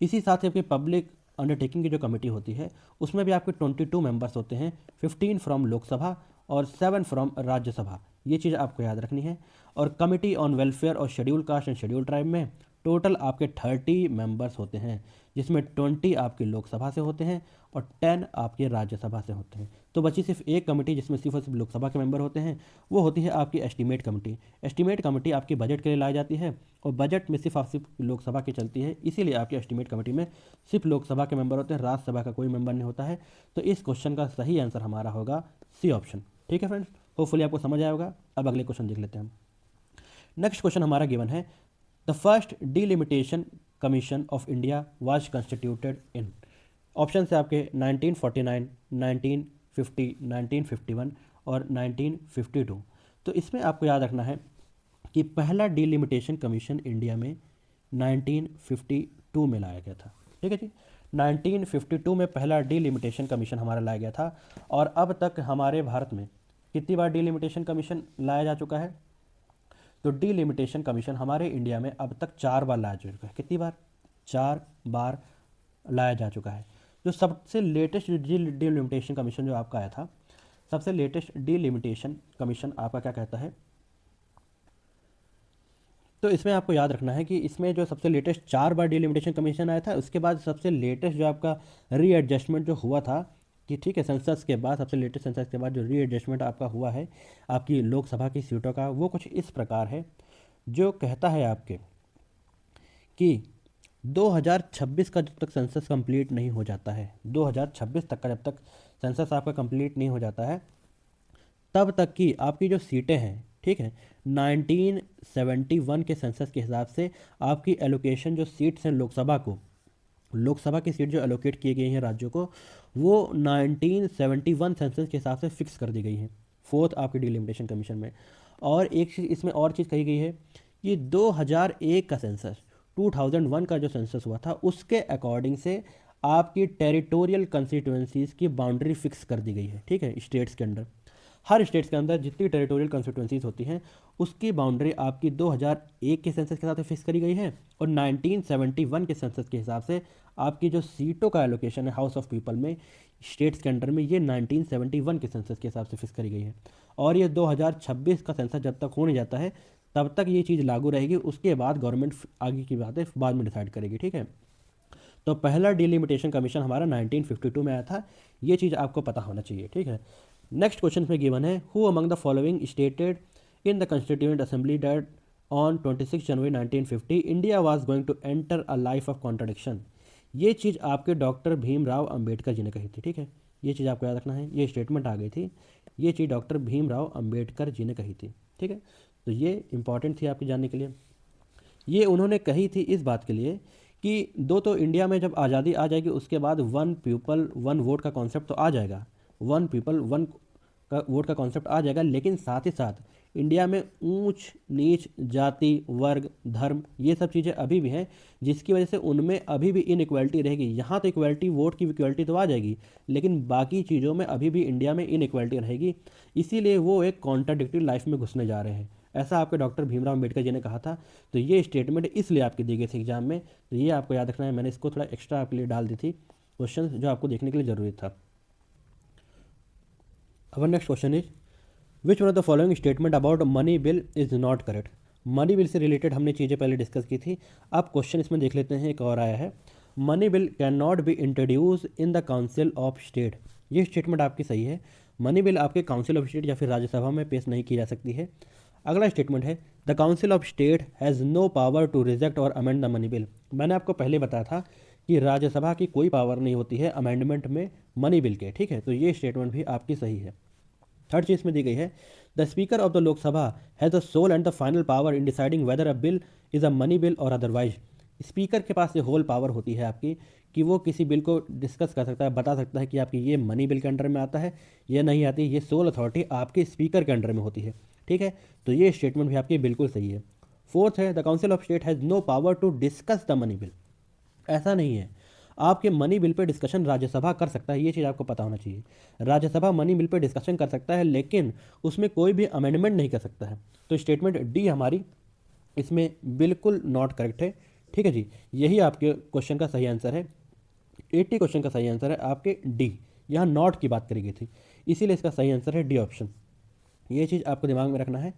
इसी साथ ही आपकी पब्लिक अंडरटेकिंग की जो कमेटी होती है उसमें भी आपके 22 मेंबर्स होते हैं, 15 फ्रॉम लोकसभा और 7 फ्रॉम राज्यसभा। ये चीज़ आपको याद रखनी है। और कमेटी ऑन वेलफेयर और schedule caste and schedule tribe में टोटल आपके 30 मेंबर्स होते हैं, जिसमें 20 आपके लोकसभा से होते हैं और 10 आपके राज्यसभा से होते हैं। तो बची सिर्फ एक कमेटी जिसमें सिर्फ और सिर्फ लोकसभा के मेंबर होते हैं, वो होती है आपकी एस्टीमेट कमेटी। एस्टीमेट कमेटी आपकी बजट के लिए लाई जाती है और बजट में सिर्फ आप सिर्फ लोकसभा की चलती है, इसीलिए आपकी एस्टीमेट कमेटी में सिर्फ लोकसभा के मेंबर होते हैं, राज्यसभा का कोई मेंबर नहीं होता है। तो इस क्वेश्चन का सही आंसर हमारा होगा सी ऑप्शन। ठीक है फ्रेंड्स, होपफुली आपको समझ आया होगा। अब अगले क्वेश्चन देख लेते हैं हम। नेक्स्ट क्वेश्चन हमारा गिवन है, the first delimitation commission of India was constituted in. Option है आपके 1949, 1950, 1951 और 1952। तो इसमें आपको याद रखना है कि पहला डिलिमिटेशन कमीशन इंडिया में 1952 में लाया गया था। ठीक है जी, 1952 में पहला डिलिमिटेशन कमीशन हमारा लाया गया था। और अब तक हमारे भारत में कितनी बार डिलिमिटेशन कमीशन लाया जा चुका है? तो डिलिमिटेशन कमीशन हमारे इंडिया में अब तक 4 बार लाया जा चुका है। कितनी बार? 4 बार लाया जा चुका है। जो सबसे लेटेस्ट डिलिमिटेशन कमीशन जो आपका आया था, सबसे लेटेस्ट डिलिमिटेशन कमीशन आपका क्या कहता है? तो इसमें आपको याद रखना है कि इसमें जो सबसे लेटेस्ट 4 बार डिलिमिटेशन कमीशन आया था, उसके बाद सबसे लेटेस्ट जो आपका रीएडजस्टमेंट जो हुआ था कि ठीक है, सेंसस के बाद, सबसे लेटेस्ट सेंसस के बाद जो रीएडजस्टमेंट आपका हुआ है आपकी लोकसभा की सीटों का, वो कुछ इस प्रकार है, जो कहता है आपके कि 2026 का जब तक सेंसस कंप्लीट नहीं हो जाता है, 2026 तक का जब तक सेंसस आपका कंप्लीट नहीं हो जाता है, तब तक की आपकी जो सीटें हैं, ठीक है, 1971 के सेंसस के हिसाब से आपकी एलोकेशन जो सीट्स हैं लोकसभा को, लोकसभा की सीट जो एलोकेट की गई हैं राज्यों को, वो 1971 सेंसस के हिसाब से फिक्स कर दी गई हैं, फोर्थ आपकी डिलिमिटेशन कमीशन में। और एक चीज़ इसमें और चीज़ कही गई है कि 2001 का सेंसस, 2001 का जो सेंसस हुआ था, उसके अकॉर्डिंग से आपकी टेरिटोरियल कंस्टिट्यूएंसीज़ की बाउंड्री फिक्स कर दी गई है। ठीक है, स्टेट्स के अंदर, हर स्टेट्स के अंदर जितनी टेरिटोरियल कंस्टिट्यूएंसीज होती हैं, उसकी बाउंड्री आपकी 2001 के सेंसस के हिसाब से फिक्स करी गई है और 1971 के सेंसस के हिसाब से आपकी जो सीटों का एलोकेशन है हाउस ऑफ पीपल में स्टेट्स के अंडर में, ये 1971 के सेंसस के हिसाब से फिक्स करी गई है। और ये 2026 का सेंसस जब तक हो नहीं जाता है तब तक ये चीज़ लागू रहेगी, उसके बाद गवर्नमेंट आगे की बातें बाद में डिसाइड करेगी। ठीक है, तो पहला डिलिमिटेशन कमीशन हमारा 1952 में आया था, ये चीज़ आपको पता होना चाहिए। ठीक है, नेक्स्ट क्वेश्चन में गिवन है, who among the following stated in the constituent assembly that on 26 January 1950 India was going to enter a life of contradiction. ये चीज़ आपके डॉक्टर भीमराव अंबेडकर जी ने कही थी। ठीक है, ये चीज़ आपको याद रखना है, ये स्टेटमेंट आ गई थी, ये चीज़ डॉक्टर भीमराव अंबेडकर जी ने कही थी। ठीक है, तो ये इंपॉर्टेंट थी आपके जानने के लिए। ये उन्होंने कही थी इस बात के लिए कि तो इंडिया में जब आज़ादी आ जाएगी उसके बाद 1 पीपल 1 वोट का कॉन्सेप्ट तो आ जाएगा, 1 पीपल 1 का वोट का कॉन्सेप्ट आ जाएगा, लेकिन साथ ही साथ इंडिया में ऊंच नीच, जाति, वर्ग, धर्म, ये सब चीज़ें अभी भी हैं, जिसकी वजह से उनमें अभी भी इनइक्वालिटी रहेगी। यहाँ तो इक्वालिटी, वोट की इक्वालिटी तो आ जाएगी, लेकिन बाकी चीज़ों में अभी भी इंडिया में इनइक्वालिटी रहेगी, इसीलिए वो एक कॉन्ट्राडिक्टरी लाइफ में घुसने जा रहे हैं, ऐसा आपके डॉक्टर भीमराव अंबेडकर जी ने कहा था। तो ये स्टेटमेंट इसलिए आपकी दी गई थी एग्जाम में, तो ये आपको याद रखना है, मैंने इसको थोड़ा एक्स्ट्रा आपके लिए डाल दी थी क्वेश्चन, जो आपको देखने के लिए ज़रूरी था। अब next question is, which one of the following statement about money bill is not correct. Money bill से रिलेटेड हमने चीज़ें पहले डिस्कस की थी, अब क्वेश्चन इसमें देख लेते हैं। एक और आया है, money bill can not be introduce in the council of state. ये स्टेटमेंट आपकी सही है, मनी बिल आपके काउंसिल ऑफ स्टेट या फिर राज्यसभा में पेश नहीं की जा सकती है। अगला स्टेटमेंट है, the council of state has no power to reject or amend the money bill. मैंने आपको पहले बताया था कि राज्यसभा की कोई पावर नहीं होती है अमेंडमेंट में मनी बिल के। ठीक है, तो ये स्टेटमेंट भी आपकी सही है। थर्ड चीज़ में दी गई है, the speaker of the Lok Sabha has the sole and the final power in deciding whether a bill is a money bill और अदरवाइज। स्पीकर के पास ये होल पावर होती है आपकी कि वो किसी बिल को डिस्कस कर सकता है, बता सकता है कि आपकी ये मनी बिल के अंडर में आता है या नहीं आती। ये सोल अथॉरिटी आपके स्पीकर के अंडर में होती है। ठीक है, तो ये स्टेटमेंट भी आपकी बिल्कुल सही है। फोर्थ है, the council of state has no power to discuss the money bill. ऐसा नहीं है, आपके मनी बिल पे डिस्कशन राज्यसभा कर सकता है, ये चीज़ आपको पता होना चाहिए। राज्यसभा मनी बिल पे डिस्कशन कर सकता है, लेकिन उसमें कोई भी अमेंडमेंट नहीं कर सकता है। तो स्टेटमेंट डी हमारी इसमें बिल्कुल नॉट करेक्ट है। ठीक है जी, यही आपके क्वेश्चन का सही आंसर है। 80 क्वेश्चन का सही आंसर है आपके डी, यहाँ नॉट की बात करी गई थी, इसीलिए इसका सही आंसर है डी ऑप्शन। ये चीज़ आपको दिमाग में रखना है।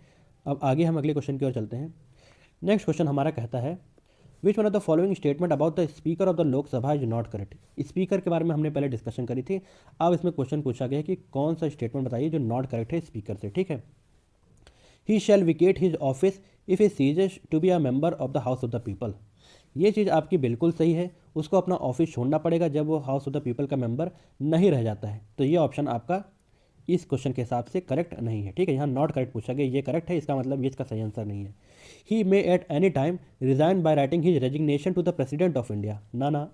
अब आगे हम अगले क्वेश्चन की ओर चलते हैं। नेक्स्ट क्वेश्चन हमारा कहता है, which one of the following statement about the speaker of the Lok Sabha is not correct. Speaker के बारे में हमने पहले डिस्कशन करी थी, अब इसमें क्वेश्चन पूछा गया है कि कौन सा स्टेटमेंट बताइए जो नॉट करेक्ट है स्पीकर से, ठीक है। He shall vacate his office if he ceases to be a member of the house of the people. ये चीज़ आपकी बिल्कुल सही है, उसको अपना ऑफिस छोड़ना पड़ेगा जब वो हाउस ऑफ द पीपल का मेंबर नहीं रह जाता है। तो ये ऑप्शन आपका इस क्वेश्चन के हिसाब से करेक्ट नहीं है, ठीक है। यहाँ नॉट करेक्ट पूछा गया, ये करेक्ट है, इसका मतलब ये इसका सही आंसर नहीं है। He may at any time resign by writing his resignation to the president of India. ना,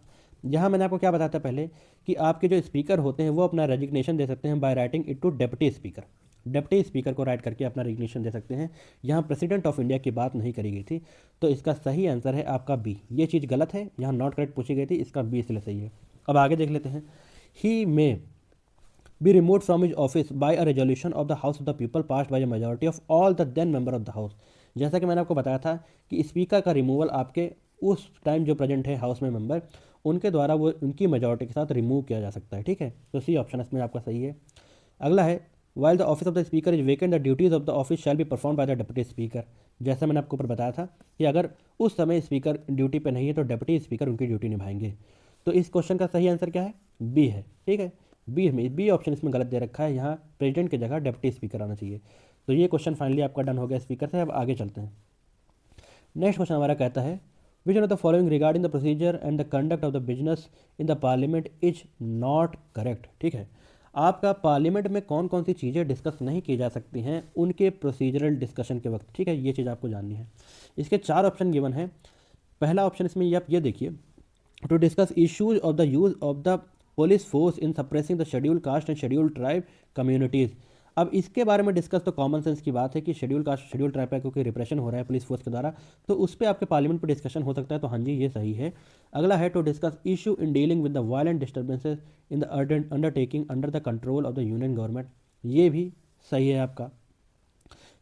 यहाँ मैंने आपको क्या बताया था पहले कि आपके जो स्पीकर होते हैं वो अपना रेजिग्नेशन दे सकते हैं by writing it to deputy speaker. Deputy speaker को राइट करके अपना रेजिग्नेशन दे सकते हैं। यहाँ प्रेसिडेंट ऑफ इंडिया की बात नहीं करी गई थी, तो इसका सही आंसर है आपका बी। ये चीज़ गलत है, यहाँ नॉट करेक्ट पूछी गई थी, इसका बी इसलिए सही है। अब आगे देख लेते हैं। ही मे be removed from his office by a resolution of the House of the People passed by a majority of all the then member of the House। जैसा कि मैंने आपको बताया था कि स्पीकर का रिमूवल आपके उस टाइम जो प्रेजेंट है हाउस में मेंबर, उनके द्वारा वो उनकी मेजॉरिटी के साथ रिमूव किया जा सकता है, ठीक है। तो सी ऑप्शन इसमें आपका सही है। अगला है while the office of the speaker is vacant the duties of the office shall be perform by the deputy speaker. जैसा मैंने आपको ऊपर बताया था कि अगर उस समय स्पीकर ड्यूटी पे नहीं है तो डेप्यूटी स्पीकर उनकी ड्यूटी निभाएंगे। तो इस क्वेश्चन का सही आंसर क्या है? बी है, ठीक है। बी ऑप्शन इसमें गलत दे रखा है, यहाँ प्रेसिडेंट की जगह डेप्यूटी स्पीकर आना चाहिए। तो ये क्वेश्चन फाइनली आपका डन हो गया स्पीकर से। अब आगे चलते हैं। नेक्स्ट क्वेश्चन हमारा कहता है which one of the following regarding the procedure and the conduct of the business in the parliament is not correct, ठीक है। आपका पार्लियामेंट में कौन कौन सी चीज़ें डिस्कस नहीं की जा सकती हैं उनके प्रोसीजरल डिस्कशन के वक्त, ठीक है। ये चीज़ आपको जाननी है। इसके 4 ऑप्शन गिवन है। पहला ऑप्शन इसमें आप ये देखिए, to discuss issues of the use of the police force in suppressing the schedule caste and schedule tribe communities. अब इसके बारे में डिस्कस तो कॉमन सेंस की बात है कि शेड्यूल कास्ट शेड्यूल ट्राइब का क्योंकि रिप्रेशन हो रहा है पुलिस फोर्स के द्वारा, तो उस पर आपके पार्लियामेंट पर डिस्कशन हो सकता है। तो हाँ जी, ये सही है। अगला है to discuss issue in dealing with the violent disturbances in the undertaking under the control of the union government, ये भी सही है आपका।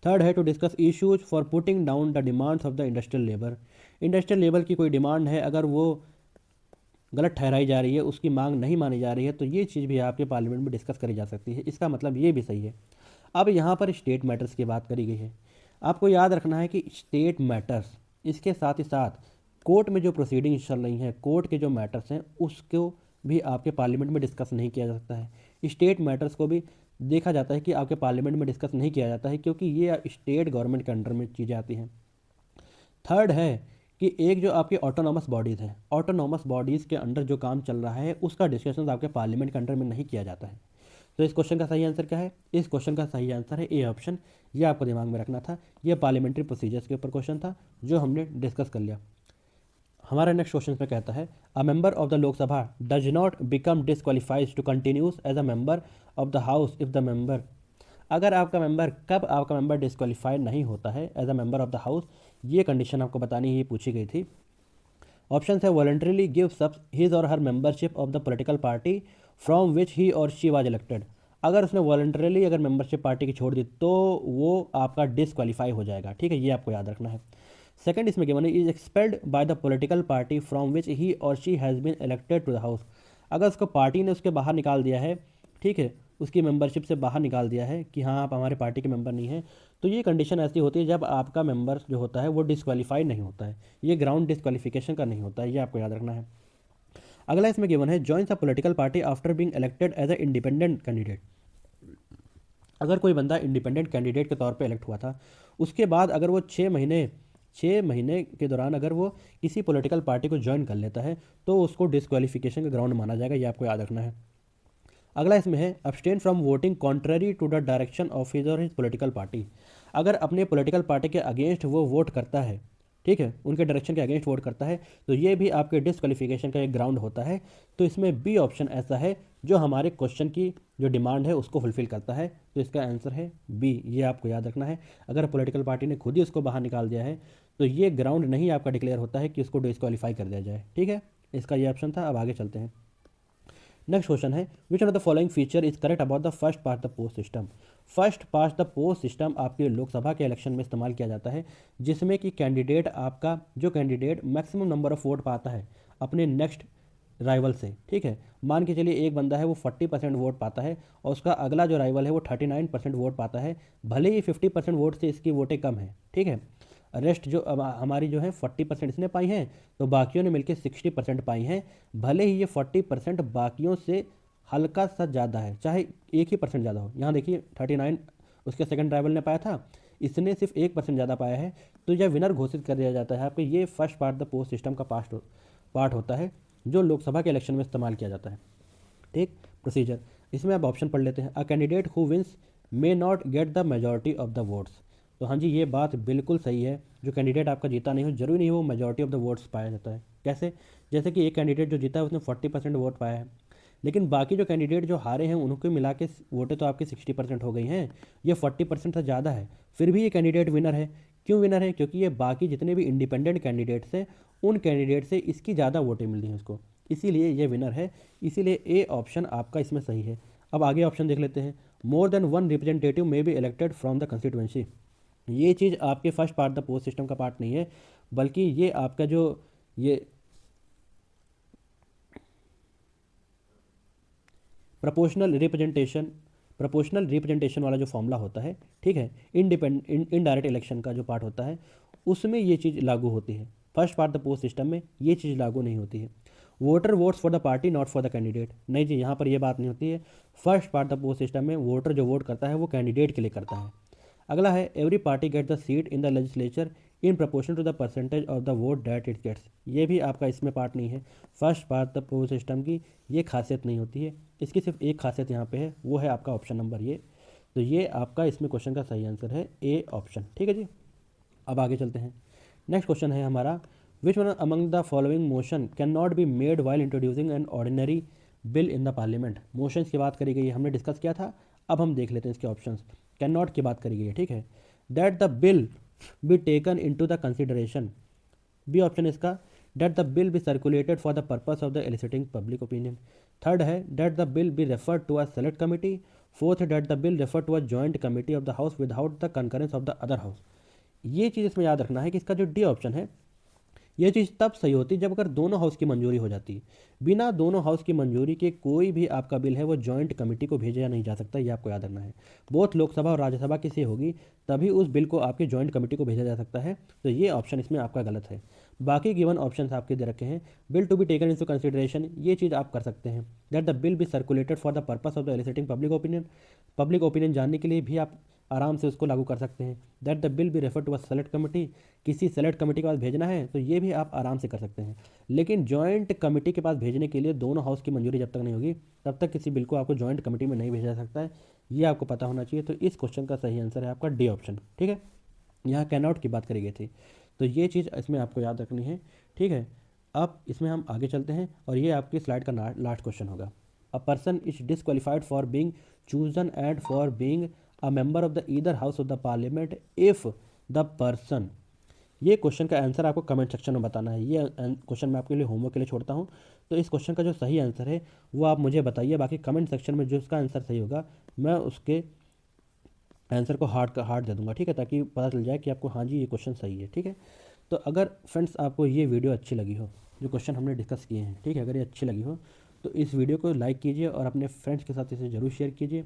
थर्ड है to discuss issues for putting down the demands of the industrial labour. Industrial labour की कोई demand है, अगर वो गलत ठहराई जा रही है, उसकी मांग नहीं मानी जा रही है, तो ये चीज़ भी आपके पार्लियामेंट में डिस्कस करी जा सकती है। इसका मतलब ये भी सही है। अब यहाँ पर स्टेट मैटर्स की बात करी गई है। आपको याद रखना है कि स्टेट मैटर्स, इसके साथ ही साथ कोर्ट में जो प्रोसीडिंग्स चल रही हैं, कोर्ट के जो मैटर्स हैं, उसको भी आपके पार्लियामेंट में डिस्कस नहीं किया जा सकता है। स्टेट मैटर्स को भी देखा जाता है कि आपके पार्लियामेंट में डिस्कस नहीं किया जाता है, क्योंकि ये स्टेट गवर्नमेंट के अंडर में चीज़ें आती हैं। थर्ड है कि एक जो आपकी ऑटोनॉमस बॉडीज़ हैं, ऑटोनॉमस बॉडीज़ के अंडर जो काम चल रहा है उसका डिस्कशन आपके पार्लियामेंट के अंडर में नहीं किया जाता है। तो इस क्वेश्चन का सही आंसर क्या है? इस क्वेश्चन का सही आंसर है ए ऑप्शन। ये आपको दिमाग में रखना था। ये पार्लियामेंट्री प्रोसीजर्स के ऊपर क्वेश्चन था जो हमने डिस्कस कर लिया। हमारा नेक्स्ट क्वेश्चन में कहता है a member of the Lok Sabha does not become disqualifies to continues as a member of the house if the member. अगर आपका मेंबर, कब आपका मेंबर डिसक्वालीफाइड नहीं होता है as a member of the house, ये कंडीशन आपको बतानी ही पूछी गई थी। ऑप्शन है voluntarily gives up his or her membership of the political party from which he or she was elected. अगर उसने वॉलंटरीली अगर मेंबरशिप पार्टी की छोड़ दी तो वो आपका डिसक्वालीफाई हो जाएगा, ठीक है। ये आपको याद रखना है। सेकंड इसमें गिवन है is expelled by the political party from which he or she has been elected to the house. अगर उसको पार्टी ने उसके बाहर निकाल दिया है, ठीक है, उसकी मेंबरशिप से बाहर निकाल दिया है कि हाँ आप हमारे पार्टी के मेंबर नहीं हैं, तो ये कंडीशन ऐसी होती है जब आपका मेंबर जो होता है वो डिसक्वालीफाई नहीं होता है। ये ग्राउंड डिसक्वालीफिकेशन का नहीं होता है, ये आपको याद रखना है। अगला इसमें गिवन है joins a political party after being elected as a independent candidate. अगर कोई बंदा इंडिपेंडेंट कैंडिडेट के तौर पे इलेक्ट हुआ था, उसके बाद अगर वो 6 महीने के दौरान अगर वो किसी पॉलिटिकल पार्टी को ज्वाइन कर लेता है तो उसको डिसक्वालीफिकेशन का ग्राउंड माना जाएगा, ये आपको याद रखना है। अगला इसमें है abstain from voting contrary to the direction of his or his political party. अगर अपने पॉलिटिकल पार्टी के अगेंस्ट वो वोट करता है, ठीक है, उनके डायरेक्शन के अगेंस्ट वोट करता है, तो ये भी आपके डिसक्वालीफिकेशन का एक ग्राउंड होता है। तो इसमें बी ऑप्शन ऐसा है जो हमारे क्वेश्चन की जो डिमांड है उसको फुलफिल करता है। तो इसका आंसर है बी, ये आपको याद रखना है। अगर पॉलिटिकल पार्टी ने खुद ही उसको बाहर निकाल दिया है तो ये ग्राउंड नहीं आपका डिक्लेयर होता है कि उसको डिसक्वालीफाई कर दिया जाए, ठीक है। इसका ये ऑप्शन था। अब आगे चलते हैं। नेक्स्ट क्वेश्चन है which of the following feature is correct about the first past the post system. First past the post system आपके लोकसभा के इलेक्शन में इस्तेमाल किया जाता है, जिसमें कि कैंडिडेट आपका जो candidate maximum number of vote पाता है अपने नेक्स्ट राइवल से, ठीक है। मान के चलिए एक बंदा है वो 40% वोट पाता है और उसका अगला जो राइवल है वो 39% वोट पाता है, भले ही 50% वोट से इसकी वोटें कम है, ठीक है। रेस्ट जो हमारी जो है 40% इसने पाई हैं, तो बाकियों ने मिलकर 60% पाई हैं। भले ही ये 40% बाकियों से हल्का सा ज़्यादा है, चाहे 1% ज़्यादा हो। यहाँ देखिए 39 उसके सेकंड राइवल ने पाया था, इसने सिर्फ 1% ज़्यादा पाया है, तो यह विनर घोषित कर दिया जाता है आपके। ये first past the post system का पार्ट होता है जो लोकसभा के इलेक्शन में इस्तेमाल किया जाता है। ठीक, प्रोसीजर इसमें आप ऑप्शन पढ़ लेते हैं। A candidate who wins may not get the majority of the votes. तो हाँ जी, ये बात बिल्कुल सही है। जो कैंडिडेट आपका जीता नहीं हो, जरूरी नहीं हो वो मेजॉरिटी ऑफ द वोट्स पाया जाता है। कैसे? जैसे कि एक कैंडिडेट जो जीता है उसने 40% वोट पाया है, लेकिन बाकी जो कैंडिडेट जो हारे हैं उनको मिला के वोटें तो आपकी 60% हो गई हैं, ये 40% से ज़्यादा है, फिर भी ये कैंडिडेट विनर है। क्यों विनर है? क्योंकि ये बाकी जितने भी इंडिपेंडेंट कैंडिडेट्स हैं उन कैंडिडेट से इसकी ज़्यादा वोटें मिली हैं उसको, इसीलिए ये विनर है। इसीलिए ए ऑप्शन आपका इसमें सही है। अब आगे ऑप्शन देख लेते हैं। More than one representative may be elected from the constituency. ये चीज़ आपके first past the post system का पार्ट नहीं है, बल्कि ये आपका जो ये प्रोपोर्शनल रिप्रेजेंटेशन वाला जो फॉर्मूला होता है, ठीक है, इनडायरेक्ट इलेक्शन का जो पार्ट होता है उसमें ये चीज़ लागू होती है। First past the post system में ये चीज़ लागू नहीं होती है। Voter votes for the party not for the candidate. नहीं जी, यहाँ पर ये बात नहीं होती है। First past the post system में वोटर जो वोट करता है वो कैंडिडेट के लिए करता है। अगला है every party get the seat in the legislature in proportion to the percentage of the vote that it gets. ये भी आपका इसमें पार्ट नहीं है। First past the post system की ये खासियत नहीं होती है। इसकी सिर्फ एक खासियत यहाँ पे है, वो है आपका ऑप्शन नंबर ये। तो ये आपका इसमें क्वेश्चन का सही आंसर है ए ऑप्शन। ठीक है जी, अब आगे चलते हैं। नेक्स्ट क्वेश्चन है हमारा, which one among the following motion can not be made while introducing an ordinary bill in the parliament. Motions की बात करी गई है, हमने डिस्कस किया था। अब हम देख लेते हैं इसके ऑप्शंस। कैन नॉट की बात करी गई है, ठीक है। That the bill be taken into the consideration, b option इसका। That the bill be circulated for the purpose of the eliciting public opinion. Third है that the bill be referred to a select committee. Fourth है that the bill refer to a joint committee of the house without the concurrence of the other house. ये चीज़ इसमें याद रखना है कि इसका जो डी ऑप्शन है ये चीज़ तब सही होती है जब अगर दोनों हाउस की मंजूरी हो जाती है। बिना दोनों हाउस की मंजूरी के कोई भी आपका बिल है वो जॉइंट कमेटी को भेजा नहीं जा सकता, ये आपको याद रखना है। बोथ लोकसभा और राज्यसभा की से होगी तभी उस बिल को आपकी जॉइंट कमेटी को भेजा जा सकता है। तो ये ऑप्शन इसमें आपका गलत है। बाकी गिवन ऑप्शंस आपके दे रखे हैं। Bill to be taken into consideration, ये चीज़ आप कर सकते हैं। That the bill be circulated for the purpose of the eliciting public opinion जानने के लिए भी आप आराम से उसको लागू कर सकते हैं। That the bill be refer to a select committee, किसी सेलेक्ट कमेटी के पास भेजना है तो ये भी आप आराम से कर सकते हैं। लेकिन जॉइंट कमेटी के पास भेजने के लिए दोनों हाउस की मंजूरी जब तक नहीं होगी तब तक किसी बिल को आपको जॉइंट कमेटी में नहीं भेजा जा सकता है। ये आपको पता होना चाहिए। तो इस क्वेश्चन का सही आंसर है आपका डी ऑप्शन। ठीक है, यहाँ कैन नॉट की बात करी गई थी, तो ये चीज़ इसमें आपको याद रखनी है। ठीक है, अब इसमें हम आगे चलते हैं और ये आपकी स्लाइड का लास्ट क्वेश्चन होगा। A person is disqualified for being chosen and for being a member of the either house of the parliament if the person. ये क्वेश्चन का आंसर आपको कमेंट सेक्शन में बताना है। ये क्वेश्चन मैं आपके लिए होमवर्क के लिए छोड़ता हूँ। तो इस क्वेश्चन का जो सही आंसर है वो आप मुझे बताइए। बाकी कमेंट सेक्शन में जो इसका आंसर सही होगा मैं उसके आंसर को हार्ड दे दूंगा, ठीक है, ताकि पता चल जाए कि आपको हाँ जी ये क्वेश्चन सही है। ठीक है, तो अगर फ्रेंड्स आपको ये वीडियो अच्छी लगी हो, जो क्वेश्चन हमने डिस्कस किए हैं, ठीक है, अगर ये अच्छी लगी हो तो इस वीडियो को लाइक कीजिए और अपने फ्रेंड्स के साथ इसे ज़रूर शेयर कीजिए।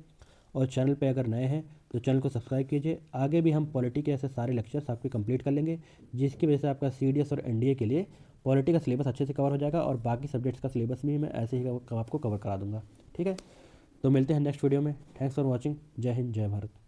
और चैनल पे अगर नए हैं तो चैनल को सब्सक्राइब कीजिए। आगे भी हम पॉलिटी के ऐसे सारे लेक्चर्स आपके कंप्लीट कर लेंगे जिसकी वजह से आपका CDS और NDA के लिए पॉलिटी का सिलेबस अच्छे से कवर हो जाएगा और बाकी सब्जेक्ट्स का सिलेबस भी मैं ऐसे ही आपको कवर करा दूंगा। ठीक है, तो मिलते हैं नेक्स्ट वीडियो में। Thanks for watching. जय हिंद, जय भारत।